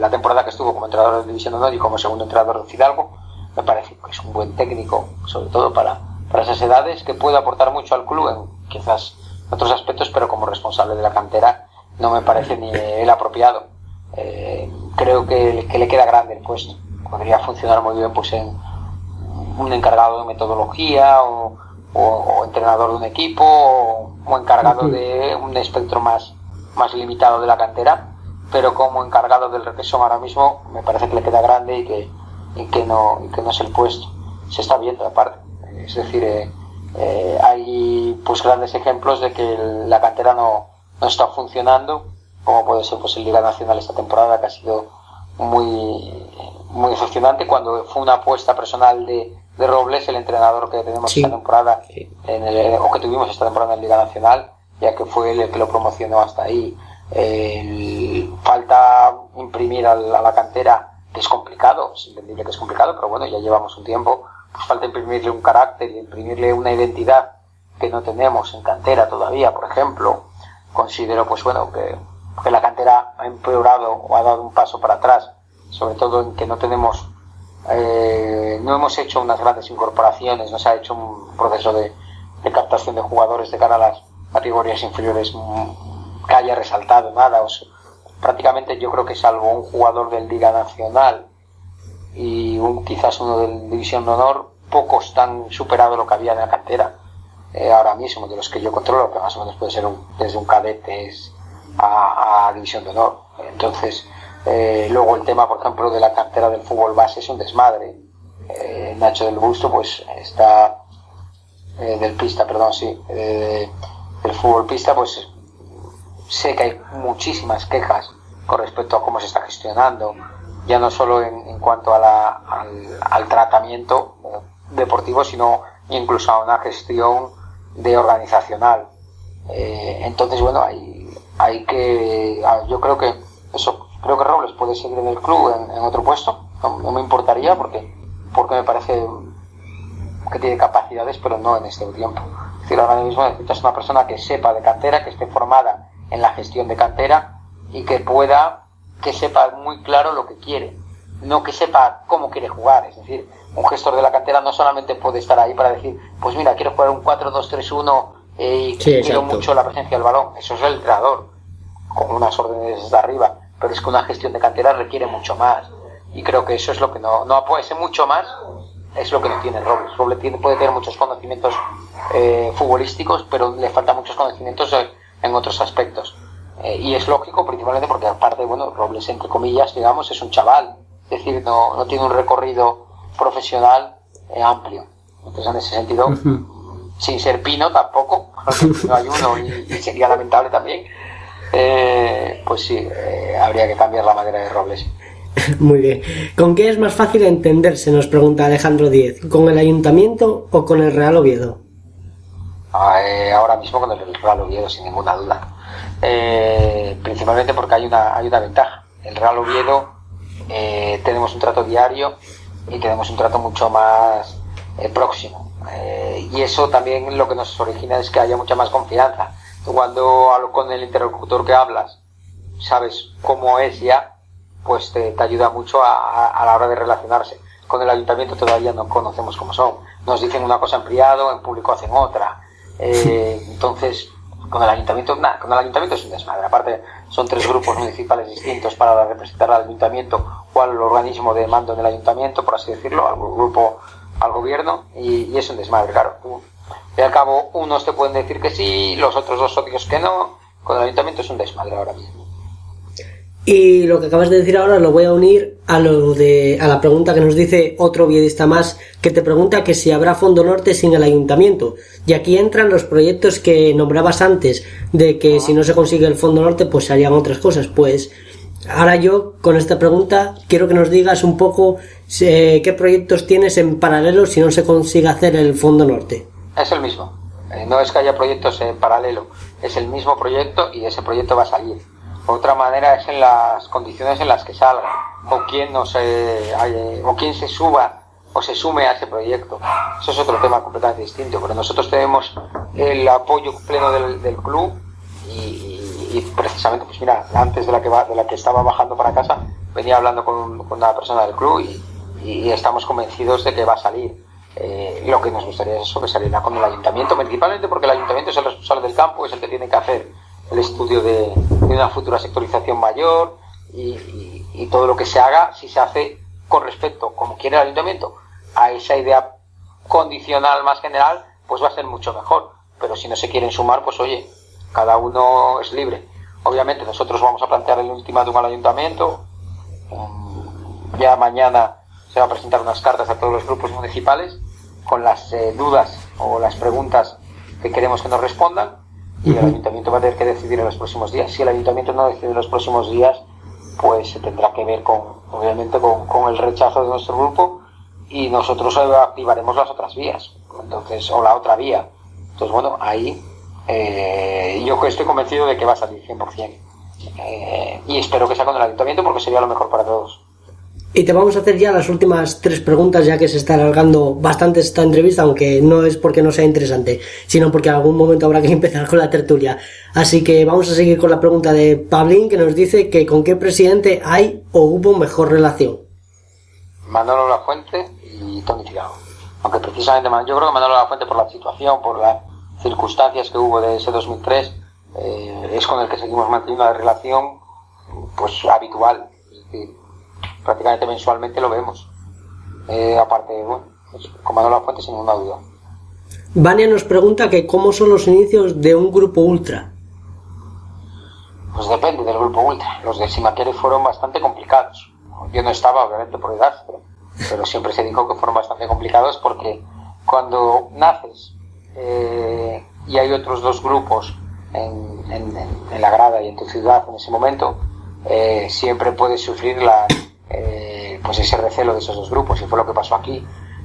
como entrenador del División de Honor y como segundo entrenador de Fidalgo, me parece que es un buen técnico, sobre todo para esas edades, que puede aportar mucho al club en quizás otros aspectos, pero como responsable de la cantera no me parece ni el apropiado. Creo que le queda grande el puesto. Podría funcionar muy bien pues en un encargado de metodología o entrenador de un equipo o encargado de un espectro más limitado de la cantera, pero como encargado del requesón ahora mismo me parece que le queda grande y que no es el puesto. Se está viendo aparte, es decir, hay pues grandes ejemplos de que la cantera no está funcionando, como puede ser pues en Liga Nacional esta temporada, que ha sido muy decepcionante, cuando fue una apuesta personal de Robles, el entrenador que tenemos esta temporada o que tuvimos esta temporada en Liga Nacional, ya que fue él el que lo promocionó hasta ahí. Falta imprimir a la cantera, que es complicado, es entendible que es complicado, pero bueno, ya llevamos un tiempo, pues falta imprimirle un carácter, imprimirle una identidad que no tenemos en cantera todavía. Por ejemplo, considero pues bueno que la cantera ha empeorado o ha dado un paso para atrás, sobre todo en que no hemos hecho unas grandes incorporaciones, no se ha hecho un proceso de captación de jugadores de cara a las categorías inferiores que haya resaltado nada. Prácticamente yo creo que salvo un jugador del Liga Nacional y quizás uno del División de Honor, pocos han superado lo que había en la cantera ahora mismo, de los que yo controlo, que más o menos puede ser desde un cadete a División de Honor. Entonces, luego el tema, por ejemplo, de la cantera del fútbol base es un desmadre. Nacho del Busto pues está del fútbol pista, pues sé que hay muchísimas quejas con respecto a cómo se está gestionando, ya no solo en cuanto al tratamiento deportivo, sino incluso a una gestión organizacional. Entonces, bueno, yo creo que Robles puede seguir en el club en otro puesto, no me importaría, porque me parece que tiene capacidades, pero no en este tiempo. Es decir, ahora mismo necesitas una persona que sepa de cantera, que esté formada en la gestión de cantera y que sepa muy claro lo que quiere, no que sepa cómo quiere jugar. Es decir, un gestor de la cantera no solamente puede estar ahí para decir, pues mira, quiero jugar un 4-2-3-1 y quiero mucho la presencia del balón. Eso es el entrenador, con unas órdenes desde arriba, pero es que una gestión de cantera requiere mucho más, y creo que eso es lo que no puede ser mucho más, es lo que no tiene Robles. Robles puede tener muchos conocimientos futbolísticos, pero le faltan muchos conocimientos en otros aspectos, y es lógico, principalmente porque aparte, Robles, entre comillas, digamos, es un chaval, es decir, no tiene un recorrido profesional amplio. Entonces, en ese sentido, sin ser Pino tampoco, porque no hay uno y sería lamentable también, pues sí, habría que cambiar la manera de Robles. Muy bien. ¿Con qué es más fácil entenderse? Nos pregunta Alejandro Díez. ¿Con el Ayuntamiento o con el Real Oviedo? Ahora mismo con el Real Oviedo, sin ninguna duda. Principalmente porque hay una ventaja. El Real Oviedo tenemos un trato diario y tenemos un trato mucho más próximo. Y eso también lo que nos origina es que haya mucha más confianza. Tú cuando con el interlocutor que hablas sabes cómo es ya, pues te ayuda mucho a la hora de relacionarse. Con el ayuntamiento todavía no conocemos cómo son. Nos dicen una cosa en privado, en público hacen otra. Entonces, con el ayuntamiento es un desmadre. Aparte, son 3 grupos municipales distintos para representar al ayuntamiento o al organismo de mando en el ayuntamiento, por así decirlo, al grupo, al gobierno, y es un desmadre, claro. Y al cabo, unos te pueden decir que sí, los otros 2 socios que no. Con el ayuntamiento es un desmadre ahora mismo. Y lo que acabas de decir ahora lo voy a unir a la pregunta que nos dice otro viedista más, que te pregunta que si habrá Fondo Norte sin el ayuntamiento. Y aquí entran los proyectos que nombrabas antes, de que si no se consigue el Fondo Norte, pues se harían otras cosas. Pues ahora yo, con esta pregunta, quiero que nos digas un poco qué proyectos tienes en paralelo si no se consigue hacer el Fondo Norte. Es el mismo. No es que haya proyectos en paralelo, es el mismo proyecto y ese proyecto va a salir. Otra manera es en las condiciones en las que salga, o quién se suba o se sume a ese proyecto. Eso es otro tema completamente distinto, pero nosotros tenemos el apoyo pleno del club y precisamente, pues mira, antes de la que estaba bajando para casa, venía hablando con una persona del club y estamos convencidos de que va a salir. Lo que nos gustaría es eso, que saliera con el ayuntamiento, principalmente porque el ayuntamiento es el responsable del campo, es el que tiene que hacer el estudio de una futura sectorización mayor y todo lo que se haga, si se hace con respecto, como quiere el ayuntamiento, a esa idea condicional más general, pues va a ser mucho mejor. Pero si no se quieren sumar, pues oye, cada uno es libre. Obviamente nosotros vamos a plantear el ultimátum al ayuntamiento. Ya mañana se van a presentar unas cartas a todos los grupos municipales con las dudas o las preguntas que queremos que nos respondan. Y el ayuntamiento va a tener que decidir en los próximos días. Si el ayuntamiento no decide en los próximos días, pues se tendrá que ver obviamente con el rechazo de nuestro grupo, y nosotros activaremos las otras vías, entonces, o la otra vía. Entonces, bueno, ahí yo estoy convencido de que va a salir 100%. Y espero que sea con el ayuntamiento, porque sería lo mejor para todos. Y te vamos a hacer ya las últimas 3 preguntas, ya que se está alargando bastante esta entrevista, aunque no es porque no sea interesante, sino porque en algún momento habrá que empezar con la tertulia. Así que vamos a seguir con la pregunta de Pablín, que nos dice que con qué presidente hay o hubo mejor relación. Manolo Lafuente y Toni Tirado. Aunque precisamente yo creo que Manolo Lafuente, por la situación, por las circunstancias que hubo de ese 2003, es con el que seguimos manteniendo la relación pues habitual. Es decir, prácticamente mensualmente lo vemos. Aparte, bueno, pues, con Manolo Lafuente sin ninguna duda. Vania nos pregunta que cómo son los inicios de un grupo ultra. Pues depende del grupo ultra. Los de Simaquere fueron bastante complicados. Yo no estaba, obviamente, por edad, pero siempre se dijo que fueron bastante complicados, porque cuando naces y hay otros 2 grupos en la grada y en tu ciudad en ese momento, siempre puedes sufrir pues ese recelo de esos 2 grupos, y fue lo que pasó aquí.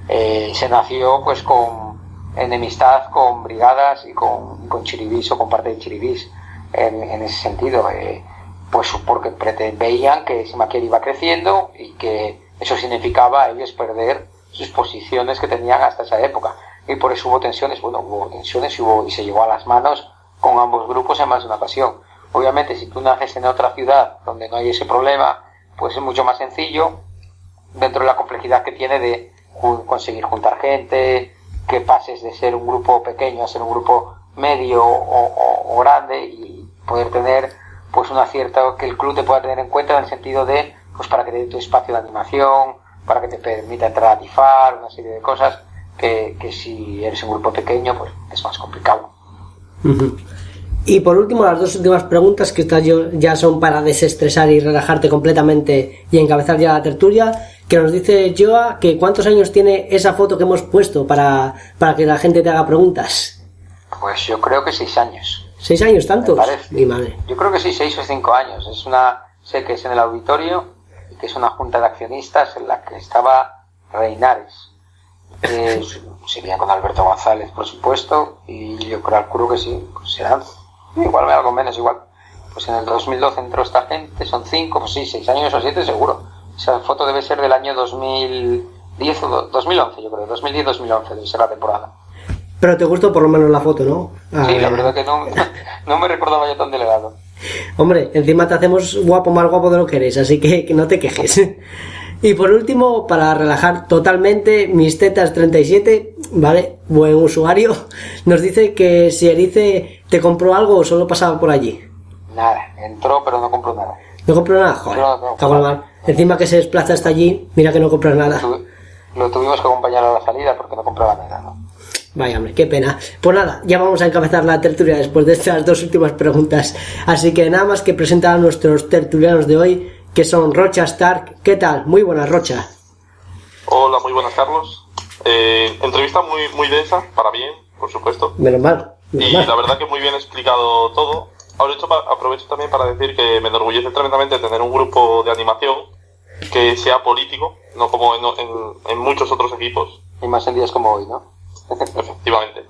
Se nació pues con enemistad con brigadas y con Chiribís, o con parte de Chiribís, en ese sentido, pues porque veían que Simaquere iba creciendo y que eso significaba a ellos perder sus posiciones que tenían hasta esa época, y por eso hubo tensiones. Bueno, hubo tensiones y se llegó a las manos con ambos grupos en más de una ocasión. Obviamente, si tú naces en otra ciudad donde no hay ese problema, pues es mucho más sencillo, dentro de la complejidad que tiene de conseguir juntar gente, que pases de ser un grupo pequeño a ser un grupo medio o grande, y poder tener pues una cierta, que el club te pueda tener en cuenta en el sentido de, pues para que te dé tu espacio de animación, para que te permita entrar a tifar, una serie de cosas que si eres un grupo pequeño pues es más complicado. Uh-huh. Y por último, las dos últimas preguntas, que estas ya son para desestresar y relajarte completamente y encabezar ya la tertulia, que nos dice Joa que cuántos años tiene esa foto que hemos puesto para que la gente te haga preguntas. Pues yo creo que 6 años. ¿6 años tantos? Mi madre. Yo creo que sí, 6 o 5 años. Sé que es en el auditorio y que es una junta de accionistas en la que estaba Reinares. Sería con Alberto González, por supuesto, y yo calculo que sí, pues serán igual algo menos, igual. Pues en el 2012 entró esta gente, son 5, pues sí, 6 años o 7 seguro. Esa foto debe ser del año 2010 o 2011, yo creo, 2010-2011 debe ser la temporada. Pero te gustó por lo menos la foto, ¿no? Sí, la verdad que no me recordaba yo tan delegado. Hombre, encima te hacemos guapo, más guapo de lo que eres, así que no te quejes. Y por último, para relajar totalmente, mis tetas 37, ¿vale? Buen usuario, nos dice que si Erice te compró algo o solo pasaba por allí. Nada, entró pero no compró nada. ¿No compró nada? Joder, cago en la mar. Encima que se desplaza hasta allí, mira que no compras nada. Lo tuvimos que acompañar a la salida porque no compraba nada, ¿no? Vaya hombre, qué pena. Pues nada, ya vamos a encabezar la tertulia después de estas dos últimas preguntas. Así que nada más que presentar a nuestros tertulianos de hoy, que son Rocha Stark. ¿Qué tal? Muy buenas, Rocha. Hola, muy buenas, Carlos. Entrevista muy densa, para bien, por supuesto. Menos mal. La verdad que muy bien explicado todo. Aprovecho también para decir que me enorgullece tremendamente tener un grupo de animación que sea político, no como en muchos otros equipos. Y más en días como hoy, ¿no? Efectivamente.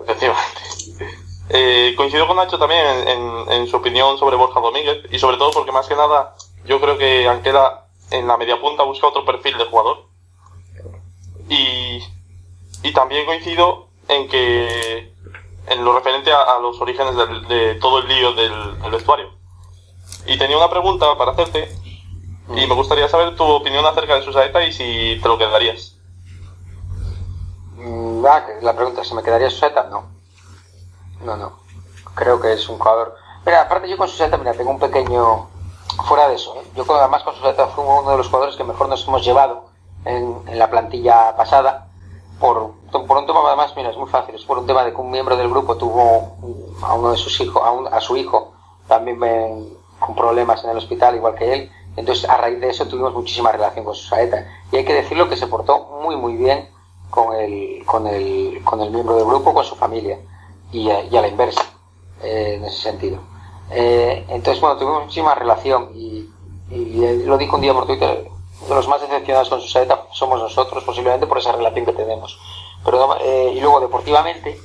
Coincido con Nacho también en su opinión sobre Borja Domínguez, y sobre todo porque más que nada yo creo que Anquela en la media punta busca otro perfil de jugador, y también coincido en que en lo referente a los orígenes de todo el lío del vestuario. Y tenía una pregunta para hacerte, y me gustaría saber tu opinión acerca de Susaeta y si te lo quedarías. La pregunta, ¿se me quedaría Susaeta? No. Creo que es un jugador... Mira, aparte yo con Susaeta, tengo un pequeño... Fuera de eso, yo además con Susaeta fue uno de los jugadores que mejor nos hemos llevado en la plantilla pasada. Por un tema, además, mira, es muy fácil. Es por un tema de que un miembro del grupo tuvo a uno de sus hijos, a su hijo, también con problemas en el hospital, igual que él. Entonces, a raíz de eso tuvimos muchísima relación con Susaeta. Y hay que decirlo que se portó muy bien con el miembro del grupo, con su familia, y a la inversa, en ese sentido. Entonces, bueno, tuvimos muchísima relación y lo dije un día por Twitter, de los más decepcionados con Susaeta somos nosotros, posiblemente por esa relación que tenemos. Pero, y luego, deportivamente,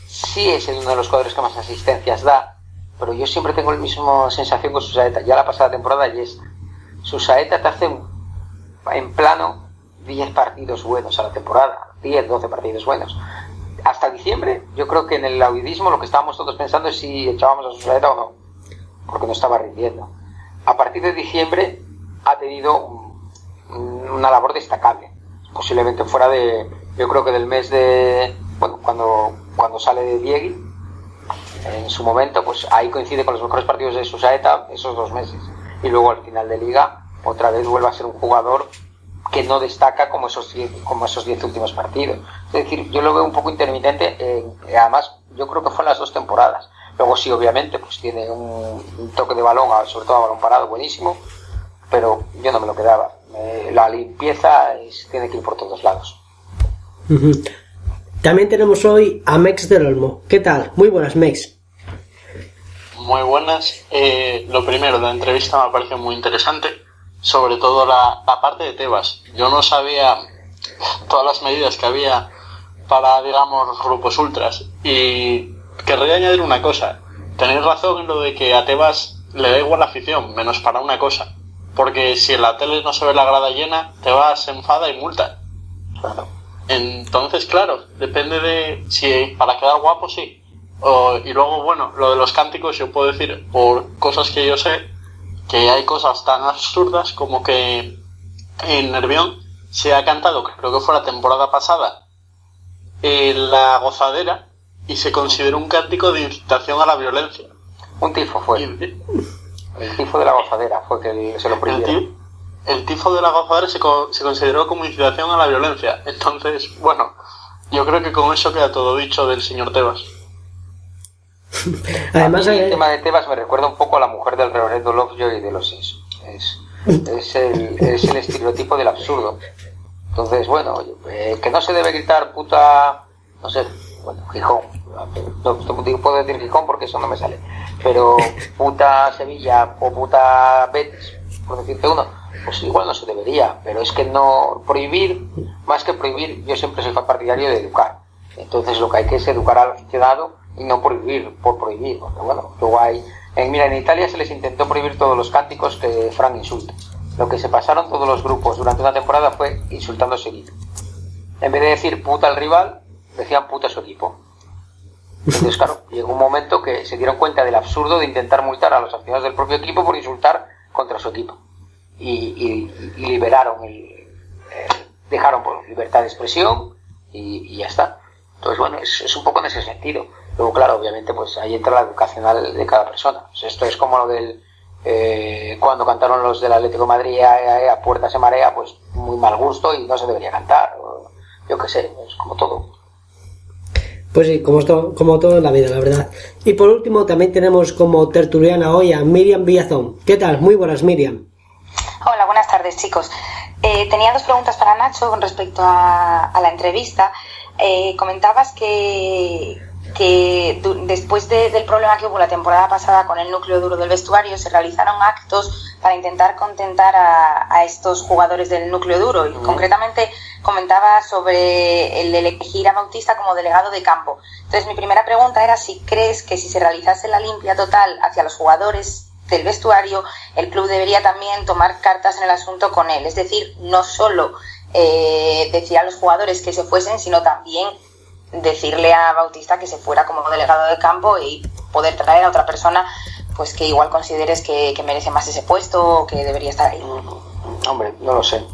sí es uno de los jugadores que más asistencias da, pero yo siempre tengo la misma sensación con Susaeta, ya la pasada temporada y esta. Susaeta te hace en plano 10 partidos buenos a la temporada, 10, 12 partidos buenos. Hasta diciembre, yo creo que en el audismo lo que estábamos todos pensando es si echábamos a Susaeta o no, porque no estaba rindiendo. A partir de diciembre ha tenido una labor destacable, posiblemente fuera yo creo que del mes de, bueno, cuando sale de Diegui, en su momento, pues ahí coincide con los mejores partidos de Susaeta esos 2 meses, y luego al final de liga otra vez vuelve a ser un jugador que no destaca como esos 10 últimos partidos. Es decir, yo lo veo un poco intermitente, además yo creo que fue en las 2 temporadas. Luego sí, obviamente, pues tiene un toque de balón, sobre todo a balón parado, buenísimo, pero yo no me lo quedaba. La limpieza tiene que ir por todos lados. Uh-huh. También tenemos hoy a Mex del Olmo. ¿Qué tal? Muy buenas, Mex. Muy buenas. Lo primero, la entrevista me pareció muy interesante, sobre todo la parte de Tebas. Yo no sabía todas las medidas que había para, digamos, los grupos ultras, y querría añadir una cosa. Tenéis razón en lo de que a Tebas le da igual la afición, menos para una cosa, porque si en la tele no se ve la grada llena, Tebas se enfada y multa. Claro. Entonces, claro, depende de si para quedar guapo, sí. Y luego, bueno, lo de los cánticos, yo puedo decir, por cosas que yo sé, que hay cosas tan absurdas como que en Nervión se ha cantado, creo que fue la temporada pasada, la gozadera, y se consideró un cántico de incitación a la violencia. Un tifo fue. El tifo de la gozadera fue que se lo prohibieron. El tifo de la gozadera se consideró como incitación a la violencia. Entonces, bueno, yo creo que con eso queda todo dicho del señor Tebas. Además, el tema de Tebas me recuerda un poco a la mujer del reverendo Lovejoy de los Simpsons. Es el estereotipo del absurdo. Entonces, bueno, que no se debe gritar puta, no sé, bueno, Gijón. No puedo decir Gijón porque eso no me sale. Pero puta Sevilla o puta Betis, por decirte uno, pues igual no se debería. Pero es que no prohibir, más que prohibir, yo siempre soy partidario de educar. Entonces lo que hay que es educar al aficionado y no prohibir por prohibir. Porque bueno, luego hay... Mira, en Italia se les intentó prohibir todos los cánticos que fueran insultos. Lo que se pasaron todos los grupos durante una temporada fue insultando a su equipo. En vez de decir puta al rival, decían puta a su equipo. Entonces, claro, llegó un momento que se dieron cuenta del absurdo de intentar multar a los aficionados del propio equipo por insultar contra su equipo. Y liberaron, dejaron por libertad de expresión y ya está. Entonces, bueno, es un poco en ese sentido. Luego, claro, obviamente, pues ahí entra la educacional de cada persona. Pues esto es como lo del... cuando cantaron los del Atlético de Madrid a Puerta se marea, pues muy mal gusto y no se debería cantar. Yo qué sé, es como todo. Pues sí, como todo en la vida, la verdad. Y por último, también tenemos como tertuliana hoy a Miriam Villazón. ¿Qué tal? Muy buenas, Miriam. Hola, buenas tardes, chicos. Tenía dos preguntas para Nacho con respecto a la entrevista. Comentabas que después del problema que hubo la temporada pasada con el núcleo duro del vestuario, se realizaron actos para intentar contentar a estos jugadores del núcleo duro. Y concretamente comentaba sobre el de elegir a Bautista como delegado de campo. Entonces mi primera pregunta era si crees que si se realizase la limpia total hacia los jugadores del vestuario, el club debería también tomar cartas en el asunto con él. Es decir, no solo decir a los jugadores que se fuesen, sino también decirle a Bautista que se fuera como delegado de campo y poder traer a otra persona pues que igual consideres que merece más ese puesto o que debería estar ahí. Hombre, no lo sé.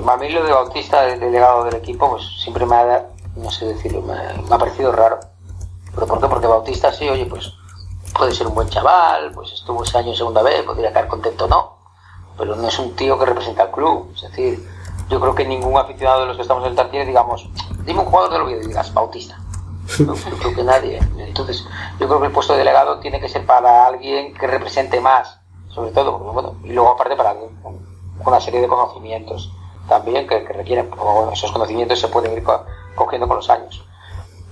A mí lo de Bautista, el delegado del equipo, pues siempre me ha, no sé decirlo, me ha parecido raro. ¿Pero por qué? Porque Bautista sí, oye, pues puede ser un buen chaval, pues estuvo ese año en segunda vez, podría caer contento o no, pero no es un tío que representa al club. Es decir, yo creo que ningún aficionado de los que estamos en el Tartiere, digamos, dime un jugador del Oviedo y digas Bautista. No, yo creo que nadie. Entonces, yo creo que el puesto de delegado tiene que ser para alguien que represente más, sobre todo, bueno, y luego aparte para alguien con una serie de conocimientos también que requieren, porque bueno, esos conocimientos se pueden ir cogiendo con los años.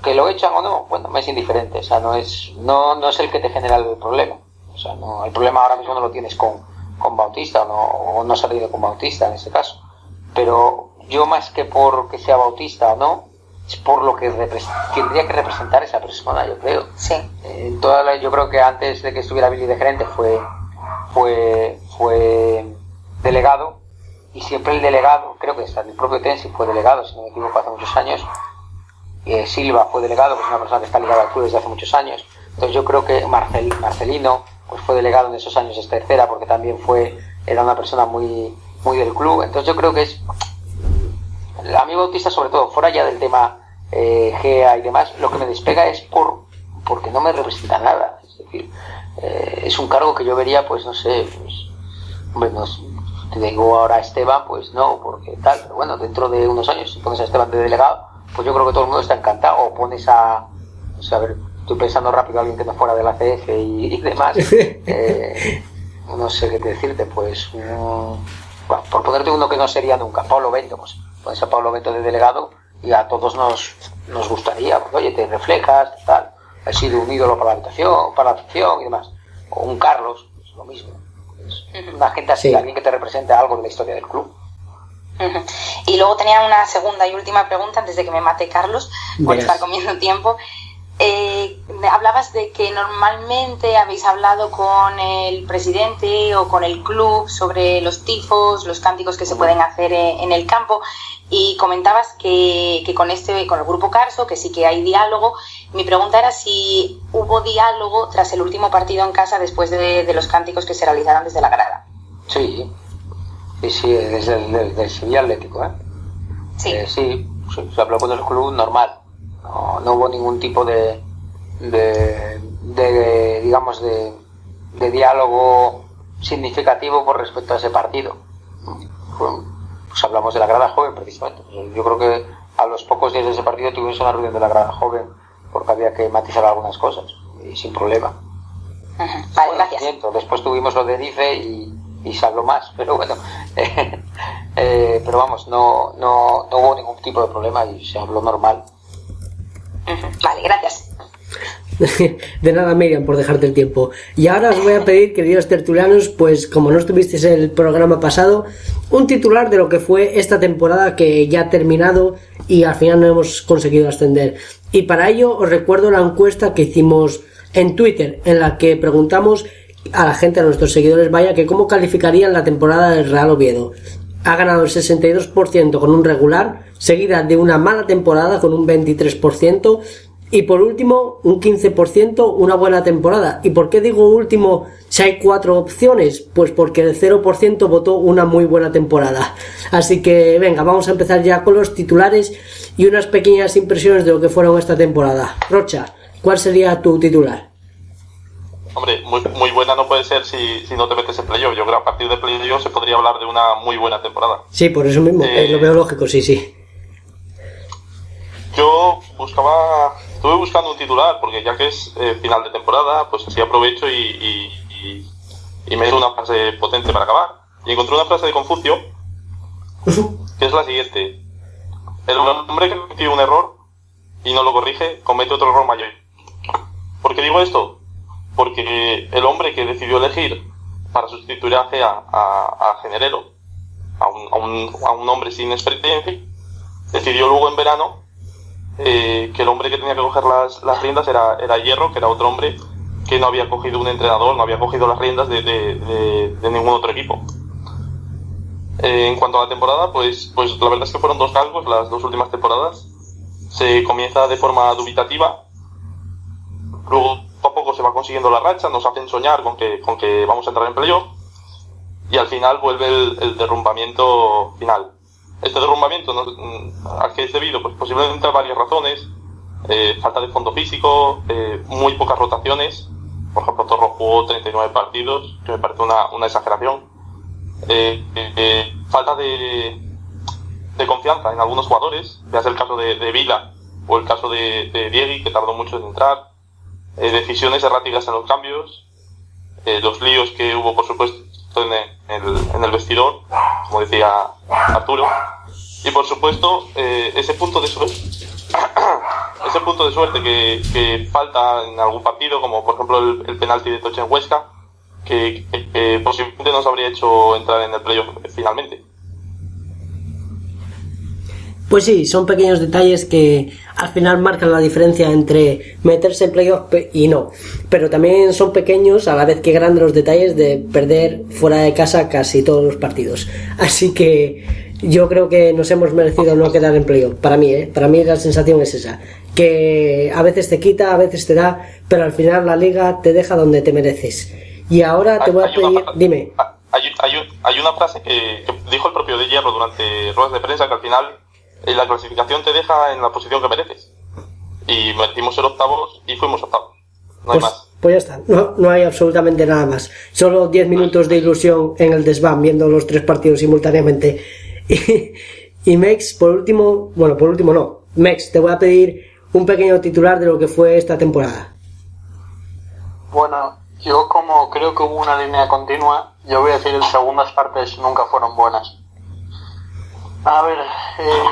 Que lo echan o no, bueno, me es indiferente, o sea, no es el que te genera el problema. O sea, no, el problema ahora mismo no lo tienes con Bautista, o no ha salido con Bautista en ese caso. Pero yo, más que por que sea Bautista o no, es por lo que tendría que representar esa persona, yo creo. Sí. Yo creo que antes de que estuviera Billy de gerente fue delegado, y siempre el delegado, creo que el propio Tensi fue delegado, si no me equivoco, hace muchos años. Silva fue delegado, que es una persona que está ligada al club desde hace muchos años. Entonces yo creo que Marcelino pues fue delegado en esos años, es tercera, porque también era una persona muy, muy del club. Entonces yo creo que es... A mí Bautista, sobre todo, fuera ya del tema GEA y demás, lo que me despega es porque no me representa nada. Es decir, es un cargo que yo vería, pues no sé, pues, hombre, no, te digo ahora a Esteban, pues no, porque tal, pero bueno, dentro de unos años, si pones a Esteban de delegado, pues yo creo que todo el mundo está encantado. O pones a ver, estoy pensando rápido a alguien que no fuera de la CF y demás, no sé qué decirte, pues bueno, por ponerte uno que no sería nunca, Pablo Bento, pues pones a Pablo Bento de delegado y a todos nos gustaría, porque oye, te reflejas, tal, has sido un ídolo para la afición y demás. O un Carlos, es lo mismo, es una gente así, sí. Alguien que te represente algo de la historia del club. Y luego tenía una segunda y última pregunta antes de que me mate Carlos por estar comiendo tiempo. Hablabas de que normalmente habéis hablado con el presidente o con el club sobre los tifos, los cánticos que se pueden hacer en el campo, y comentabas que con el grupo Carso, que sí que hay diálogo. Mi pregunta era si hubo diálogo tras el último partido en casa después de los cánticos que se realizaron desde la grada. Sí, desde el Sevilla Atlético, Sí. Sí, se habló con el club normal. No hubo ningún tipo de digamos, de diálogo significativo por respecto a ese partido. Pues hablamos de la grada joven, precisamente. Yo creo que a los pocos días de ese partido tuvimos una reunión de la grada joven porque había que matizar algunas cosas y sin problema. Vale, gracias. Después tuvimos lo de DIFE y se habló más, pero bueno, pero vamos, no hubo ningún tipo de problema y se habló normal. Vale, gracias. De nada, Miriam, por dejarte el tiempo. Y ahora os voy a pedir, queridos tertulianos, pues como no estuvisteis en el programa pasado, un titular de lo que fue esta temporada que ya ha terminado y al final no hemos conseguido ascender. Y para ello os recuerdo la encuesta que hicimos en Twitter, en la que preguntamos a la gente, a nuestros seguidores, vaya, que cómo calificarían la temporada del Real Oviedo. Ha ganado el 62% con un regular, seguida de una mala temporada con un 23%, y por último, un 15%, una buena temporada. ¿Y por qué digo último si hay 4 opciones? Pues porque el 0% votó una muy buena temporada. Así que venga, vamos a empezar ya con los titulares y unas pequeñas impresiones de lo que fueron esta temporada. Rocha, ¿cuál sería tu titular? Hombre, muy buena no puede ser si no te metes en playoff. Yo creo que a partir de playoff se podría hablar de una muy buena temporada. Sí, por eso mismo, lo veo lógico, sí. Yo estuve buscando un titular, porque ya que es final de temporada, pues así aprovecho y meto una frase potente para acabar. Y encontré una frase de Confucio, que es la siguiente: el hombre que cometió un error y no lo corrige, comete otro error mayor. ¿Por qué digo esto? Porque el hombre que decidió elegir para sustituir a Gea a Generelo, a un hombre sin experiencia, decidió luego en verano que el hombre que tenía que coger las riendas era Hierro, que era otro hombre que no había cogido un entrenador, no había cogido las riendas de ningún otro equipo. En cuanto a la temporada, pues la verdad es que fueron 2 galgos las 2 últimas temporadas. Se comienza de forma dubitativa, luego poco a poco se va consiguiendo la racha, nos hacen soñar con que vamos a entrar en playoff, y al final vuelve el derrumbamiento final. Este derrumbamiento, ¿a qué es debido? Pues posiblemente a varias razones. Falta de fondo físico, muy pocas rotaciones. Por ejemplo, Torro jugó 39 partidos, que me parece una exageración. Falta de confianza en algunos jugadores, ya sea el caso de Vila o el caso de Diegui, que tardó mucho en entrar. Decisiones erráticas en los cambios, los líos que hubo, por supuesto, en el vestidor, como decía Arturo, y por supuesto ese punto de suerte que falta en algún partido, como por ejemplo el penalti de Toche en Huesca, que posiblemente nos habría hecho entrar en el playoff finalmente. Pues sí, son pequeños detalles que al final marcan la diferencia entre meterse en playoff y no. Pero también son pequeños a la vez que grandes los detalles de perder fuera de casa casi todos los partidos. Así que yo creo que nos hemos merecido no quedar en playoff. Para mí la sensación es esa. Que a veces te quita, a veces te da, pero al final la liga te deja donde te mereces. Y ahora te voy a pedir... Dime. Hay una frase que dijo el propio De Hierro durante ruedas de prensa, que al final la clasificación te deja en la posición que mereces. Y metimos el octavos y fuimos octavos. No hay más. Pues ya está, no hay absolutamente nada más. Solo 10 minutos de ilusión en el desván viendo los 3 partidos simultáneamente. Y Mex, por último no. Mex, te voy a pedir un pequeño titular de lo que fue esta temporada. Bueno, yo como creo que hubo una línea continua, yo voy a decir en segundas partes nunca fueron buenas. A ver,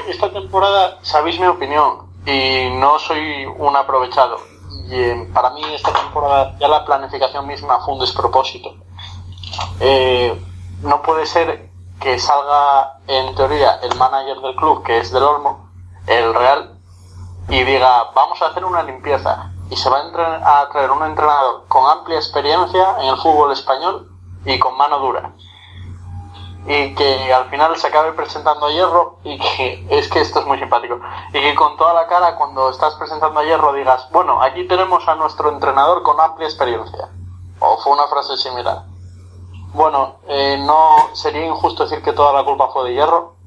esta temporada sabéis mi opinión y no soy un aprovechado. Y para mí esta temporada ya la planificación misma fue un despropósito. No puede ser que salga en teoría el manager del club, que es del Olmo, el Real, y diga vamos a hacer una limpieza y se va a traer un entrenador con amplia experiencia en el fútbol español y con mano dura, y que al final se acabe presentando a Hierro, y que es que esto es muy simpático, y que con toda la cara cuando estás presentando a Hierro digas bueno, aquí tenemos a nuestro entrenador con amplia experiencia, o fue una frase similar. Bueno, no sería injusto decir que toda la culpa fue de Hierro.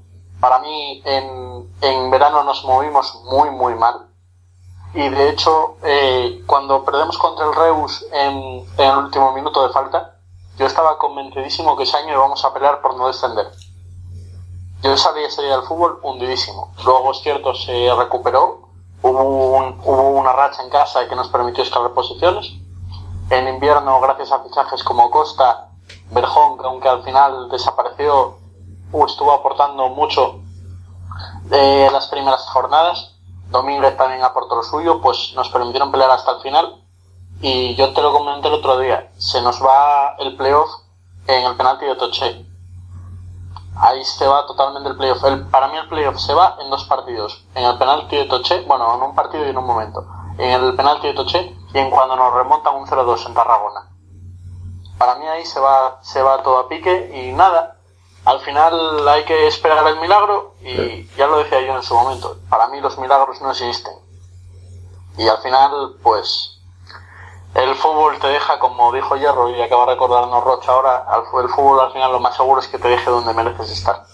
Para mí en verano nos movimos muy muy mal y de hecho cuando perdemos contra el Reus en el último minuto de falta, yo estaba convencidísimo que ese año íbamos a pelear por no descender. Yo salí ese día del fútbol hundidísimo. Luego es cierto, se recuperó, hubo una racha en casa que nos permitió escalar posiciones. En invierno, gracias a fichajes como Costa, Berjón, que aunque al final desapareció, estuvo aportando mucho las primeras jornadas. Domínguez también aportó lo suyo, pues nos permitieron pelear hasta el final. Y yo te lo comenté el otro día, se nos va el playoff en el penalti de Toché. Ahí se va totalmente el playoff. Para mí el playoff se va en 2 partidos. En el penalti de Toché, bueno, en un partido y en un momento. En el penalti de Toché y en cuando nos remontan un 0-2 en Tarragona. Para mí ahí se va todo a pique y nada. Al final hay que esperar el milagro y ya lo decía yo en su momento. Para mí los milagros no existen. Y al final, pues, el fútbol te deja, como dijo Hierro y acaba de recordarnos Rocha ahora, el fútbol al final lo más seguro es que te deje donde mereces estar.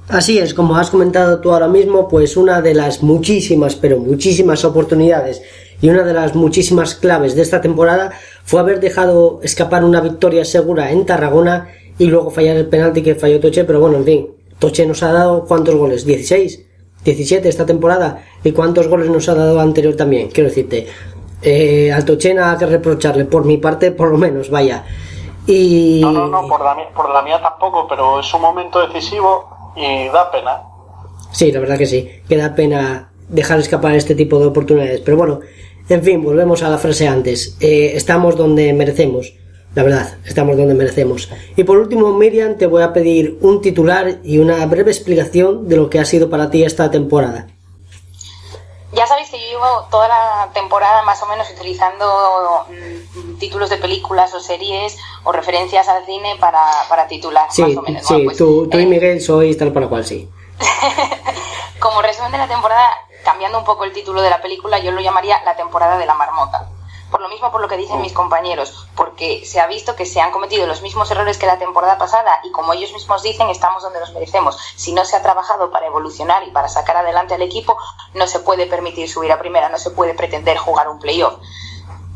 Así es, como has comentado tú ahora mismo, pues una de las muchísimas, pero muchísimas oportunidades y una de las muchísimas claves de esta temporada fue haber dejado escapar una victoria segura en Tarragona y luego fallar el penalti que falló Toché, pero bueno, en fin, Toché nos ha dado ¿cuántos goles? 16, 17 esta temporada, y ¿cuántos goles nos ha dado anterior también? Quiero decirte, al Toché nada que reprocharle, por mi parte por lo menos, vaya. Y... No, por la mía tampoco, pero es un momento decisivo y da pena. Sí, la verdad que sí, que da pena dejar escapar este tipo de oportunidades, pero bueno, en fin, volvemos a la frase antes, estamos donde merecemos, la verdad, estamos donde merecemos. Y por último, Miriam, te voy a pedir un titular y una breve explicación de lo que ha sido para ti esta temporada. Ya sabéis que yo llevo toda la temporada más o menos utilizando títulos de películas o series o referencias al cine para titular, sí, más o menos. Sí, bueno, pues, tú y Miguel sois tal para cual, sí. Como resumen de la temporada, cambiando un poco el título de la película, yo lo llamaría La temporada de la marmota. Por lo mismo, por lo que dicen mis compañeros, porque se ha visto que se han cometido los mismos errores que la temporada pasada y como ellos mismos dicen, estamos donde nos merecemos. Si no se ha trabajado para evolucionar y para sacar adelante al equipo, no se puede permitir subir a primera, no se puede pretender jugar un playoff.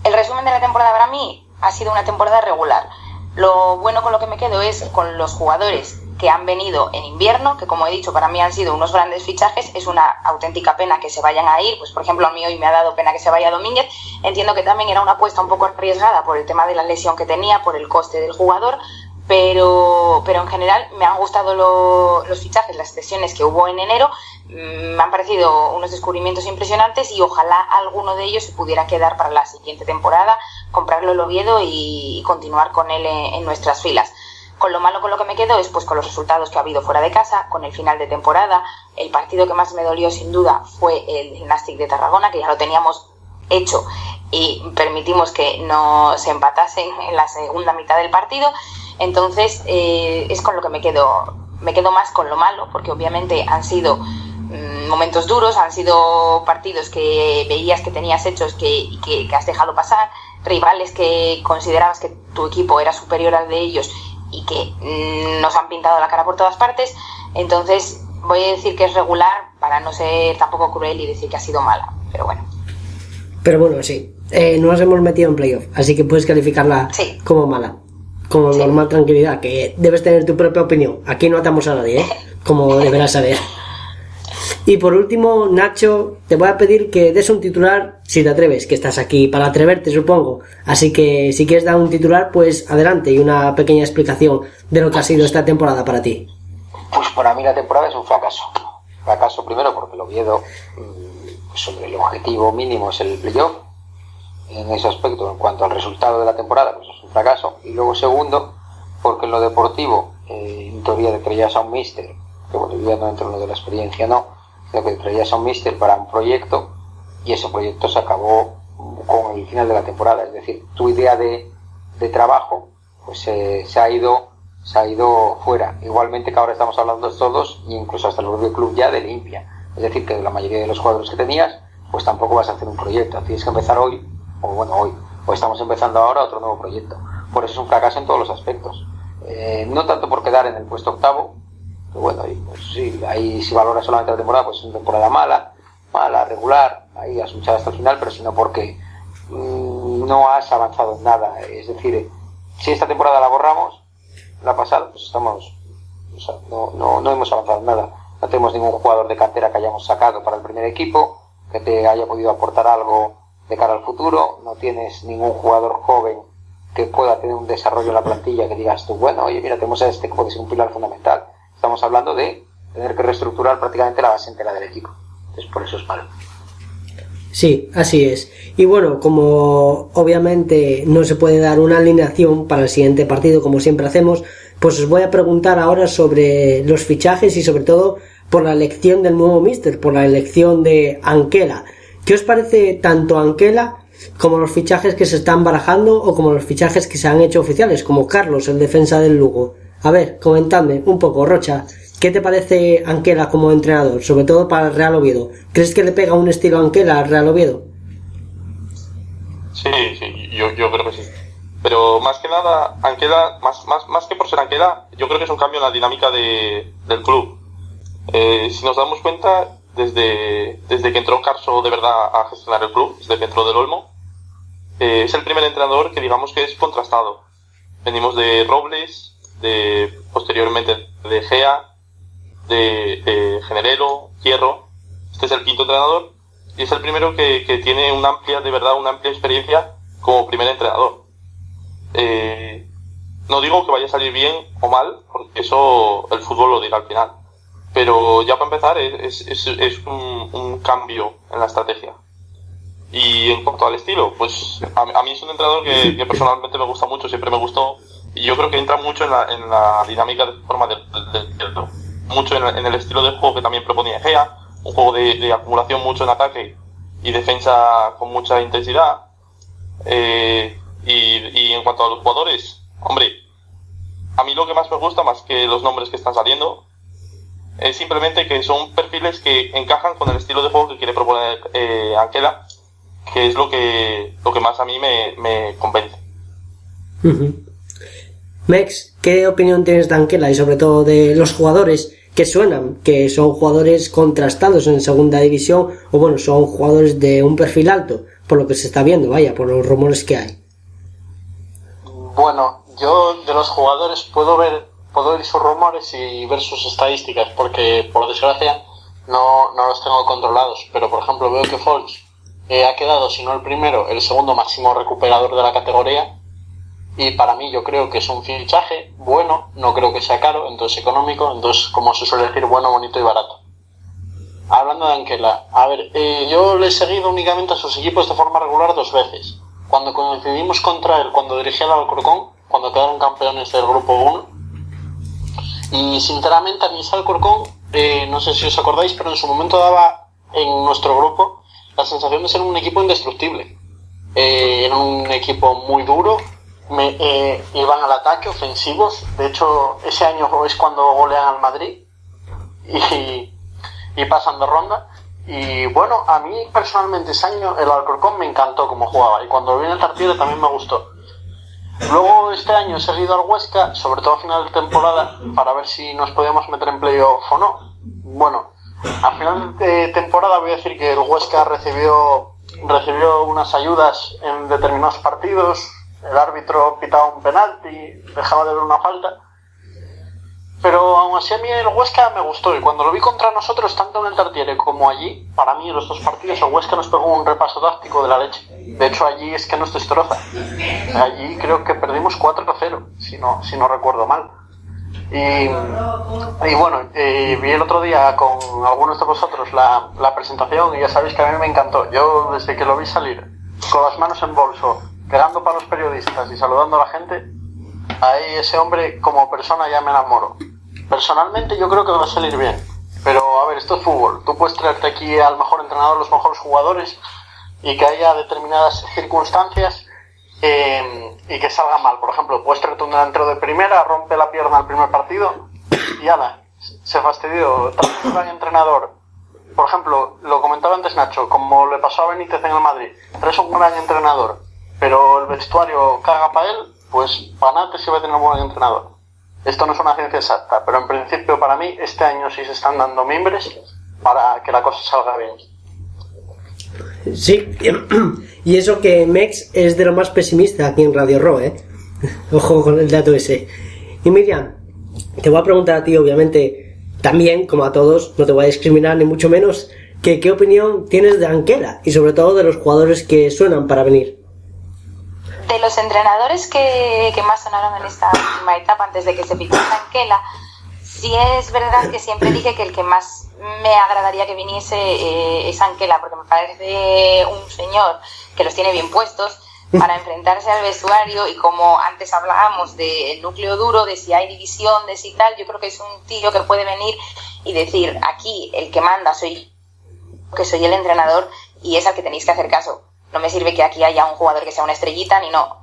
El resumen de la temporada para mí ha sido una temporada regular. Lo bueno con lo que me quedo es con los jugadores que han venido en invierno, que como he dicho para mí han sido unos grandes fichajes. Es una auténtica pena que se vayan a ir, pues por ejemplo a mí hoy me ha dado pena que se vaya Domínguez. Entiendo que también era una apuesta un poco arriesgada por el tema de la lesión que tenía, por el coste del jugador, pero en general me han gustado los fichajes, las cesiones que hubo en enero. Me han parecido unos descubrimientos impresionantes y ojalá alguno de ellos se pudiera quedar para la siguiente temporada, comprarlo el Oviedo y continuar con él en nuestras filas. Con lo malo con lo que me quedo es pues con los resultados que ha habido fuera de casa, con el final de temporada. El partido que más me dolió sin duda fue el Gimnàstic de Tarragona, que ya lo teníamos hecho y permitimos que nos empatasen en la segunda mitad del partido. Entonces es con lo que me quedo más con lo malo, porque obviamente han sido momentos duros, han sido partidos que veías que tenías hechos que has dejado pasar, rivales que considerabas que tu equipo era superior al de ellos y que nos han pintado la cara por todas partes. Entonces voy a decir que es regular para no ser tampoco cruel y decir que ha sido mala, pero bueno. Pero bueno, sí, nos hemos metido en playoff, así que puedes calificarla como mala, como normal tranquilidad, que debes tener tu propia opinión. Aquí no atamos a nadie, como deberás saber. Y por último, Nacho, te voy a pedir que des un titular, si te atreves, que estás aquí para atreverte, supongo. Así que si quieres dar un titular, pues adelante, y una pequeña explicación de lo que ha sido esta temporada para ti. Pues para mí la temporada es un fracaso. Fracaso primero porque el Oviedo, sobre el objetivo mínimo es el playoff. En ese aspecto, en cuanto al resultado de la temporada, pues es un fracaso. Y luego segundo, porque en lo deportivo, en teoría te traías a un míster, que bueno, yo no entro en lo de la experiencia, no, sino que te traías a un míster para un proyecto y ese proyecto se acabó con el final de la temporada. Es decir, tu idea de trabajo pues se ha ido fuera. Igualmente que ahora estamos hablando todos, e incluso hasta el propio club ya, de limpia. Es decir, que la mayoría de los jugadores que tenías, pues tampoco vas a hacer un proyecto. Tienes que empezar hoy, o estamos empezando ahora otro nuevo proyecto. Por eso es un fracaso en todos los aspectos. No tanto por quedar en el puesto octavo, pero bueno, pues sí, ahí si valoras solamente la temporada, pues es una temporada mala, regular, ahí has luchado hasta el final, pero sino porque no has avanzado en nada. Es decir, si esta temporada la borramos, la pasada, pues estamos, o sea, no hemos avanzado en nada. No tenemos ningún jugador de cantera que hayamos sacado para el primer equipo, que te haya podido aportar algo de cara al futuro. No tienes ningún jugador joven que pueda tener un desarrollo en la plantilla que digas tú, bueno, oye, mira, tenemos a este que puede ser un pilar fundamental. Estamos hablando de tener que reestructurar prácticamente la base entera del equipo. Entonces, por eso es malo. Sí, así es. Y bueno, como obviamente no se puede dar una alineación para el siguiente partido como siempre hacemos, pues os voy a preguntar ahora sobre los fichajes y sobre todo por la elección del nuevo míster, por la elección de Anquela. ¿Qué os parece tanto Anquela como los fichajes que se están barajando o como los fichajes que se han hecho oficiales, como Carlos, el defensa del Lugo? A ver, comentadme un poco, Rocha, ¿qué te parece Anquela como entrenador, sobre todo para el Real Oviedo? ¿Crees que le pega un estilo Anquela al Real Oviedo? Sí, yo creo que sí. Pero más que nada, Anquela, más que por ser Anquela, yo creo que es un cambio en la dinámica del club. Si nos damos cuenta, desde que entró Carso de verdad a gestionar el club, desde que entró del Olmo, es el primer entrenador que digamos que es contrastado. Venimos de Robles, posteriormente de Gea, de Generelo, Hierro. Este es el quinto entrenador y es el primero que tiene una amplia experiencia como primer entrenador. No digo que vaya a salir bien o mal, porque eso el fútbol lo dirá al final, pero ya para empezar es un cambio en la estrategia. Y en cuanto al estilo, pues a mí es un entrenador que personalmente me gusta mucho, siempre me gustó, y yo creo que entra mucho en la dinámica de forma del mucho en el estilo de juego que también proponía Gea, un juego de acumulación mucho en ataque y defensa con mucha intensidad. Y en cuanto a los jugadores, hombre, a mí lo que más me gusta, más que los nombres que están saliendo, es simplemente que son perfiles que encajan con el estilo de juego que quiere proponer Anquela, que es lo que más a mí me convence. Mex, ¿qué opinión tienes de Anquela y sobre todo de los jugadores que suenan, que son jugadores contrastados en segunda división, o bueno, son jugadores de un perfil alto, por lo que se está viendo, vaya, por los rumores que hay? Bueno, yo de los jugadores puedo ver sus rumores y ver sus estadísticas, porque por desgracia no los tengo controlados, pero por ejemplo veo que Folch ha quedado, si no el primero, el segundo máximo recuperador de la categoría, y para mí yo creo que es un fichaje bueno, no creo que sea caro, entonces económico, entonces como se suele decir, bueno, bonito y barato. Hablando de Anquela, a ver, yo le he seguido únicamente a sus equipos de forma regular 2 veces. Cuando coincidimos contra él, cuando dirigía el Alcorcón, cuando quedaron campeones del grupo 1, y sinceramente a mí ese Alcorcón, no sé si os acordáis, pero en su momento daba en nuestro grupo la sensación de ser un equipo indestructible. Era un equipo muy duro, iban al ataque, ofensivos. De hecho, ese año es cuando golean al Madrid y pasan de ronda. Y bueno, a mí personalmente ese año el Alcorcón me encantó como jugaba, y cuando vi en el Tartiere también me gustó. Luego este año he seguido al Huesca, sobre todo a final de temporada, para ver si nos podíamos meter en playoff o no. Bueno, a final de temporada voy a decir que el Huesca recibió unas ayudas en determinados partidos, el árbitro pitaba un penalti, dejaba de ver una falta, pero aún así a mí el Huesca me gustó, y cuando lo vi contra nosotros, tanto en el Tartiere como allí, para mí en los 2 partidos el Huesca nos pegó un repaso táctico de la leche. De hecho allí es que nos destroza, allí creo que perdimos 4-0, si no recuerdo mal. Y bueno, vi el otro día con algunos de vosotros la presentación, y ya sabéis que a mí me encantó. Yo desde que lo vi salir con las manos en bolso, pegando para los periodistas y saludando a la gente, ahí ese hombre como persona ya me enamoro. Personalmente yo creo que va a salir bien, pero a ver, esto es fútbol. Tú puedes traerte aquí al mejor entrenador, los mejores jugadores, y que haya determinadas circunstancias y que salga mal. Por ejemplo, puedes traerte un delantero de primera, rompe la pierna al primer partido y ala, se fastidió. Traes un gran entrenador, por ejemplo, lo comentaba antes Nacho, como le pasó a Benítez en el Madrid, traes un gran entrenador, pero el vestuario caga para él, pues para nada se va a tener un buen entrenador. Esto no es una ciencia exacta, pero en principio para mí este año sí se están dando mimbres para que la cosa salga bien. Sí, y eso que Mex es de lo más pesimista aquí en Radio Ro, Ojo con el dato ese. Y Miriam, te voy a preguntar a ti, obviamente, también, como a todos, no te voy a discriminar ni mucho menos, que qué opinión tienes de Anquela y sobre todo de los jugadores que suenan para venir. De los entrenadores que más sonaron en esta última etapa antes de que se fichara Anquela, sí es verdad que siempre dije que el que más me agradaría que viniese es Anquela, porque me parece un señor que los tiene bien puestos para enfrentarse al vestuario, y como antes hablábamos del núcleo duro, de si hay división, de si tal, yo creo que es un tío que puede venir y decir, aquí el que manda soy yo, que soy el entrenador, y es al que tenéis que hacer caso. No me sirve que aquí haya un jugador que sea una estrellita, ni no.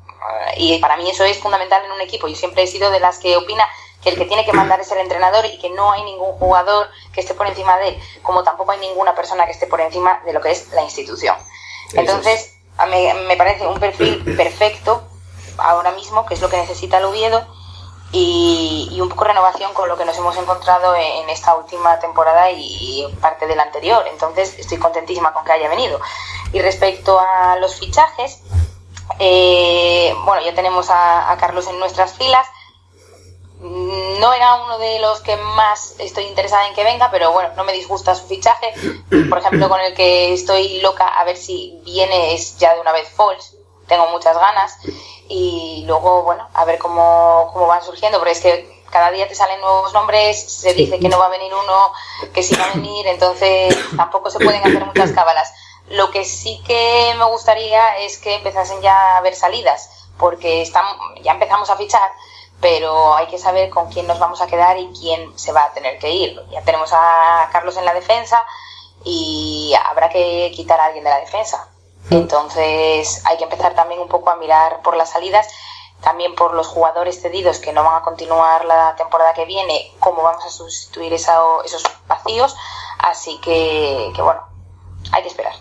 Y para mí eso es fundamental en un equipo. Yo siempre he sido de las que opina que el que tiene que mandar es el entrenador y que no hay ningún jugador que esté por encima de él, como tampoco hay ninguna persona que esté por encima de lo que es la institución. Entonces, me parece un perfil perfecto ahora mismo, que es lo que necesita el Oviedo, y un poco renovación con lo que nos hemos encontrado en esta última temporada y parte de la anterior. Entonces, estoy contentísima con que haya venido. Y respecto a los fichajes, bueno, ya tenemos a Carlos en nuestras filas. No era uno de los que más estoy interesada en que venga, pero bueno, no me disgusta su fichaje. Por ejemplo, con el que estoy loca a ver si viene es ya de una vez Fols. Tengo muchas ganas. Y luego, bueno, a ver cómo van surgiendo, porque es que cada día te salen nuevos nombres, se dice que no va a venir uno, que sí va a venir, entonces tampoco se pueden hacer muchas cábalas. Lo que sí que me gustaría es que empezasen ya a haber salidas, porque ya empezamos a fichar, pero hay que saber con quién nos vamos a quedar y quién se va a tener que ir. Ya tenemos a Carlos en la defensa y habrá que quitar a alguien de la defensa. Entonces hay que empezar también un poco a mirar por las salidas, también por los jugadores cedidos que no van a continuar la temporada que viene, cómo vamos a sustituir esos vacíos. Así que bueno, hay que esperar.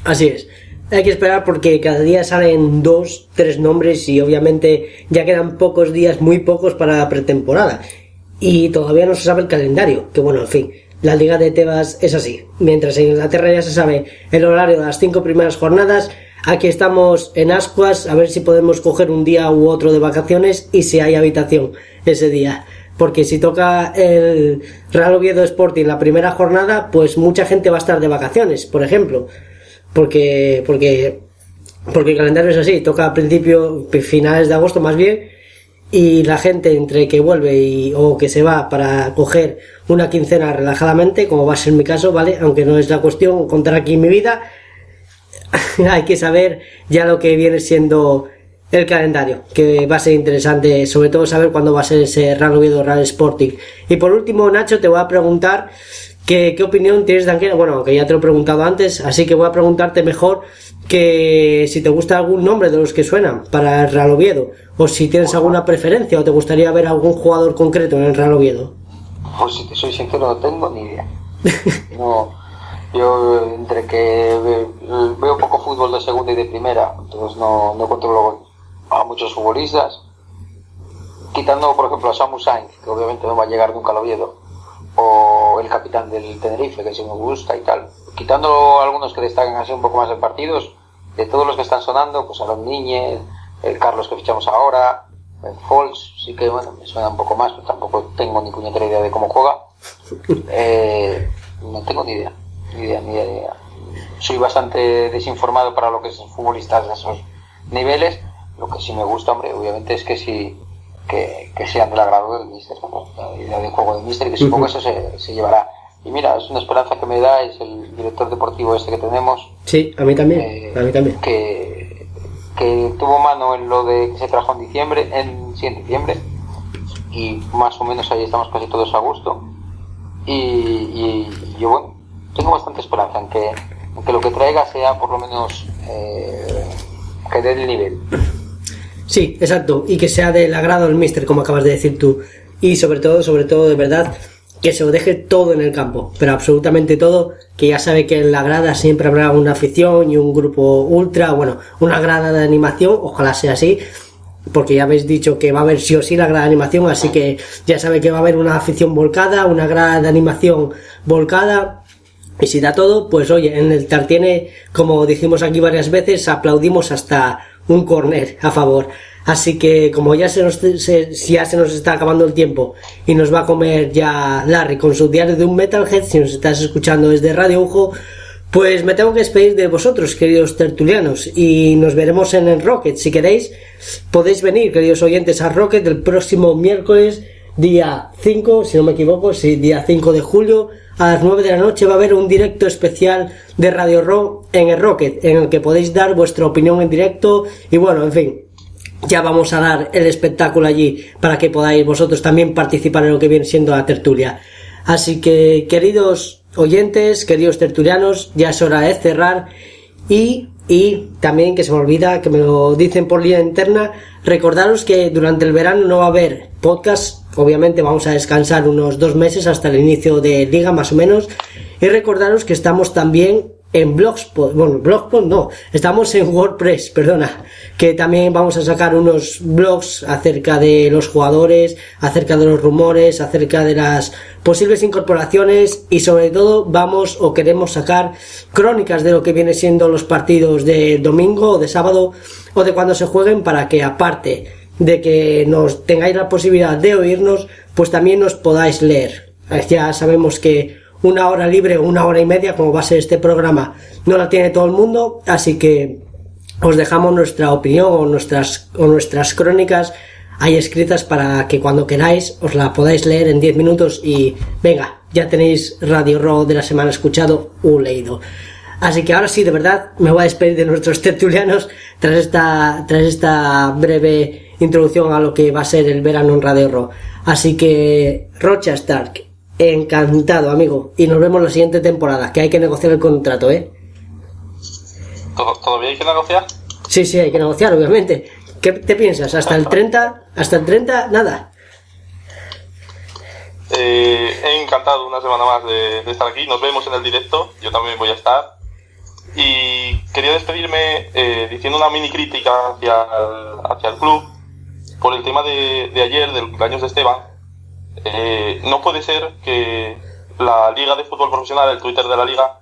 Así es. Hay que esperar porque cada día salen 2, 3 nombres y obviamente ya quedan pocos días, muy pocos para la pretemporada. Y todavía no se sabe el calendario, que bueno, en fin, la Liga de Tebas es así. Mientras en Inglaterra ya se sabe el horario de las 5 primeras jornadas, aquí estamos en ascuas a ver si podemos coger un día u otro de vacaciones y si hay habitación ese día. Porque si toca el Real Oviedo Sporting la primera jornada, pues mucha gente va a estar de vacaciones, por ejemplo. Porque el calendario es así, toca a finales de agosto más bien, y la gente entre que vuelve o que se va para coger una quincena relajadamente, como va a ser mi caso, ¿vale? Aunque no es la cuestión contar aquí mi vida, hay que saber ya lo que viene siendo el calendario, que va a ser interesante, sobre todo saber cuándo va a ser ese Real Oviedo Real Sporting. Y por último, Nacho, te voy a preguntar ¿qué opinión tienes de Anquela? Bueno, aunque ya te lo he preguntado antes, así que voy a preguntarte mejor que si te gusta algún nombre de los que suenan para el Real Oviedo, o si tienes alguna preferencia o te gustaría ver algún jugador concreto en el Real Oviedo. Pues si te soy sincero, no tengo ni idea. No, yo entre que veo poco fútbol de segunda y de primera, entonces no controlo a muchos futbolistas, quitando por ejemplo a Samu Sainz, que obviamente no va a llegar nunca al Oviedo, o el capitán del Tenerife, que sí me gusta y tal. Quitando algunos que destacan así un poco más en partidos, de todos los que están sonando, pues Aaron Niñez, el Carlos que fichamos ahora, el Fols, sí que bueno, me suena un poco más, pero tampoco tengo ni puñetera idea de cómo juega. No tengo ni idea. Soy bastante desinformado para lo que son futbolistas de esos niveles. Lo que sí me gusta, hombre, obviamente es que sí, que sean del agrado del míster, la idea de juego del míster, y que supongo que eso se llevará. Y mira, es una esperanza que me da, es el director deportivo este que tenemos. Sí, a mí también. Que tuvo mano en lo de que se trajo en diciembre, en diciembre, y más o menos ahí estamos casi todos a gusto. Y yo, bueno, tengo bastante esperanza en que lo que traiga sea por lo menos que dé el nivel. Sí, exacto, y que sea del agrado del míster, como acabas de decir tú, y sobre todo de verdad que se lo deje todo en el campo, pero absolutamente todo, que ya sabe que en la grada siempre habrá una afición y un grupo ultra, bueno, una grada de animación, ojalá sea así, porque ya habéis dicho que va a haber sí o sí la grada de animación, así que ya sabe que va a haber una afición volcada, una grada de animación volcada, Y si da todo, pues oye, en el Tartiene, como dijimos aquí varias veces, aplaudimos hasta un córner a favor. Así que como ya se nos está acabando el tiempo y nos va a comer ya Larry con su diario de un Metalhead, si nos estás escuchando desde Radio Ujo, pues me tengo que despedir de vosotros, queridos tertulianos, y nos veremos en el Rocket. Si queréis, podéis venir, queridos oyentes, al Rocket el próximo miércoles, día 5, si no me equivoco, sí, día 5 de julio, a las 9 de la noche va a haber un directo especial de Radio Raw en el Rocket, en el que podéis dar vuestra opinión en directo, y bueno, en fin, ya vamos a dar el espectáculo allí para que podáis vosotros también participar en lo que viene siendo la tertulia. Así que, queridos oyentes, queridos tertulianos, ya es hora de cerrar y también, que se me olvida, que me lo dicen por línea interna, recordaros que durante el verano no va a haber podcast, obviamente vamos a descansar unos 2 meses hasta el inicio de liga más o menos, y recordaros que estamos también en Blogspot, no, estamos en WordPress, que también vamos a sacar unos blogs acerca de los jugadores, acerca de los rumores, acerca de las posibles incorporaciones y sobre todo queremos sacar crónicas de lo que viene siendo los partidos de domingo o de sábado o de cuando se jueguen, para que aparte de que nos tengáis la posibilidad de oírnos, pues también nos podáis leer. Ya sabemos que 1 hora libre o 1 hora y media, como va a ser este programa, no la tiene todo el mundo, así que os dejamos nuestra opinión o nuestras crónicas ahí escritas para que cuando queráis os la podáis leer en 10 minutos y venga, ya tenéis Radio Raw de la semana escuchado o leído. Así que ahora sí, de verdad, me voy a despedir de nuestros tertulianos tras esta breve introducción a lo que va a ser el verano en Radio Raw. Así que, Rocha Stark, encantado, amigo, y nos vemos la siguiente temporada, que hay que negociar el contrato, ¿Todavía hay que negociar? Sí, hay que negociar, obviamente. ¿Qué te piensas? ¿Hasta el 30? Nada. Encantado una semana más de estar aquí. Nos vemos en el directo, yo también voy a estar. Y quería despedirme diciendo una mini crítica hacia el club por el tema de ayer, del cumpleaños de Esteban. No puede ser que la Liga de Fútbol Profesional, el Twitter de la Liga,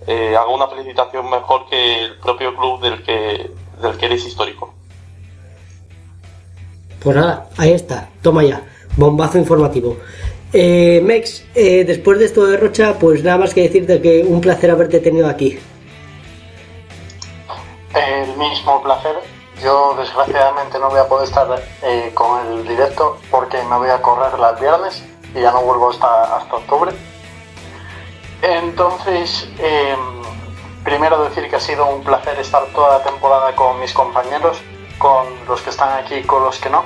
haga una felicitación mejor que el propio club del que eres histórico. Pues nada, ahí está, toma ya, bombazo informativo. Mex, después de esto de Rocha, pues nada más que decirte que un placer haberte tenido aquí. El mismo placer. Yo desgraciadamente no voy a poder estar con el directo porque me voy a correr el viernes y ya no vuelvo hasta octubre. Entonces, primero decir que ha sido un placer estar toda la temporada con mis compañeros, con los que están aquí y con los que no.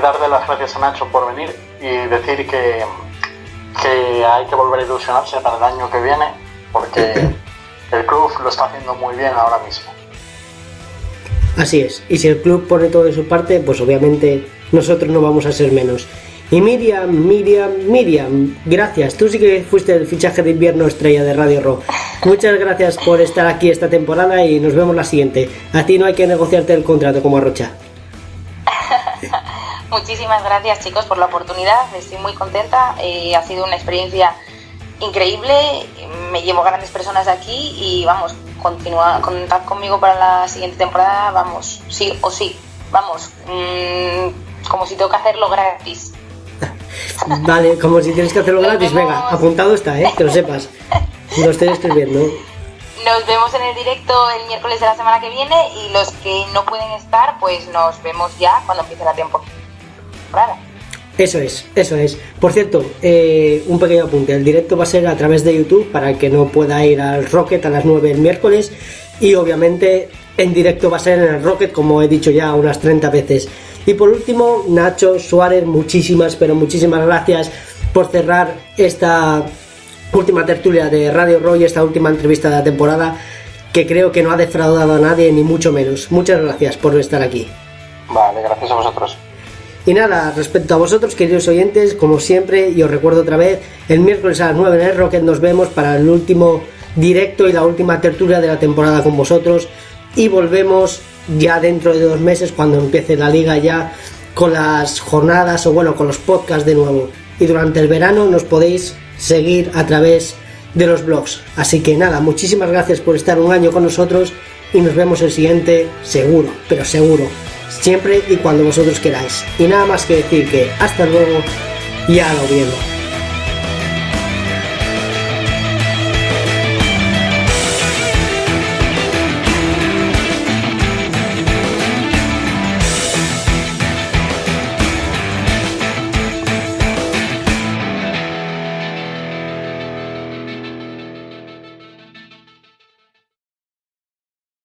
Darle las gracias a Nacho por venir y decir que hay que volver a ilusionarse para el año que viene porque el club lo está haciendo muy bien ahora mismo. Así es, y si el club pone todo de su parte, pues obviamente nosotros no vamos a ser menos. Y Miriam, gracias, tú sí que fuiste el fichaje de invierno estrella de Radio Raw. Muchas gracias por estar aquí esta temporada y nos vemos la siguiente. A ti no hay que negociarte el contrato como a Rocha. Muchísimas gracias, chicos, por la oportunidad, estoy muy contenta, ha sido una experiencia increíble, me llevo grandes personas aquí y vamos, contad conmigo para la siguiente temporada, vamos, sí o sí, vamos, como si tengo que hacerlo gratis. Vale, como si tienes que hacerlo gratis, venga, apuntado está, que lo sepas, lo estoy escribiendo. Nos vemos en el directo el miércoles de la semana que viene y los que no pueden estar, pues nos vemos ya cuando empiece la temporada. Eso es. Por cierto, un pequeño apunte. El directo va a ser a través de YouTube para el que no pueda ir al Rocket a las 9 el miércoles. Y obviamente en directo va a ser en el Rocket, como he dicho ya unas 30 veces. Y por último, Nacho Suárez, muchísimas gracias por cerrar esta última tertulia de Radio Raw y esta última entrevista de la temporada, que creo que no ha defraudado a nadie, ni mucho menos. Muchas gracias por estar aquí. Vale, gracias a vosotros. Y nada, respecto a vosotros, queridos oyentes, como siempre, y os recuerdo otra vez, el miércoles a las 9 en el Rocket nos vemos para el último directo y la última tertulia de la temporada con vosotros, y volvemos ya dentro de 2 meses cuando empiece la liga ya con las jornadas o bueno, con los podcasts de nuevo. Y durante el verano nos podéis seguir a través de los blogs. Así que nada, muchísimas gracias por estar un año con nosotros y nos vemos el siguiente, seguro, pero seguro, siempre y cuando vosotros queráis. Y nada más que decir que hasta luego y a lo bien.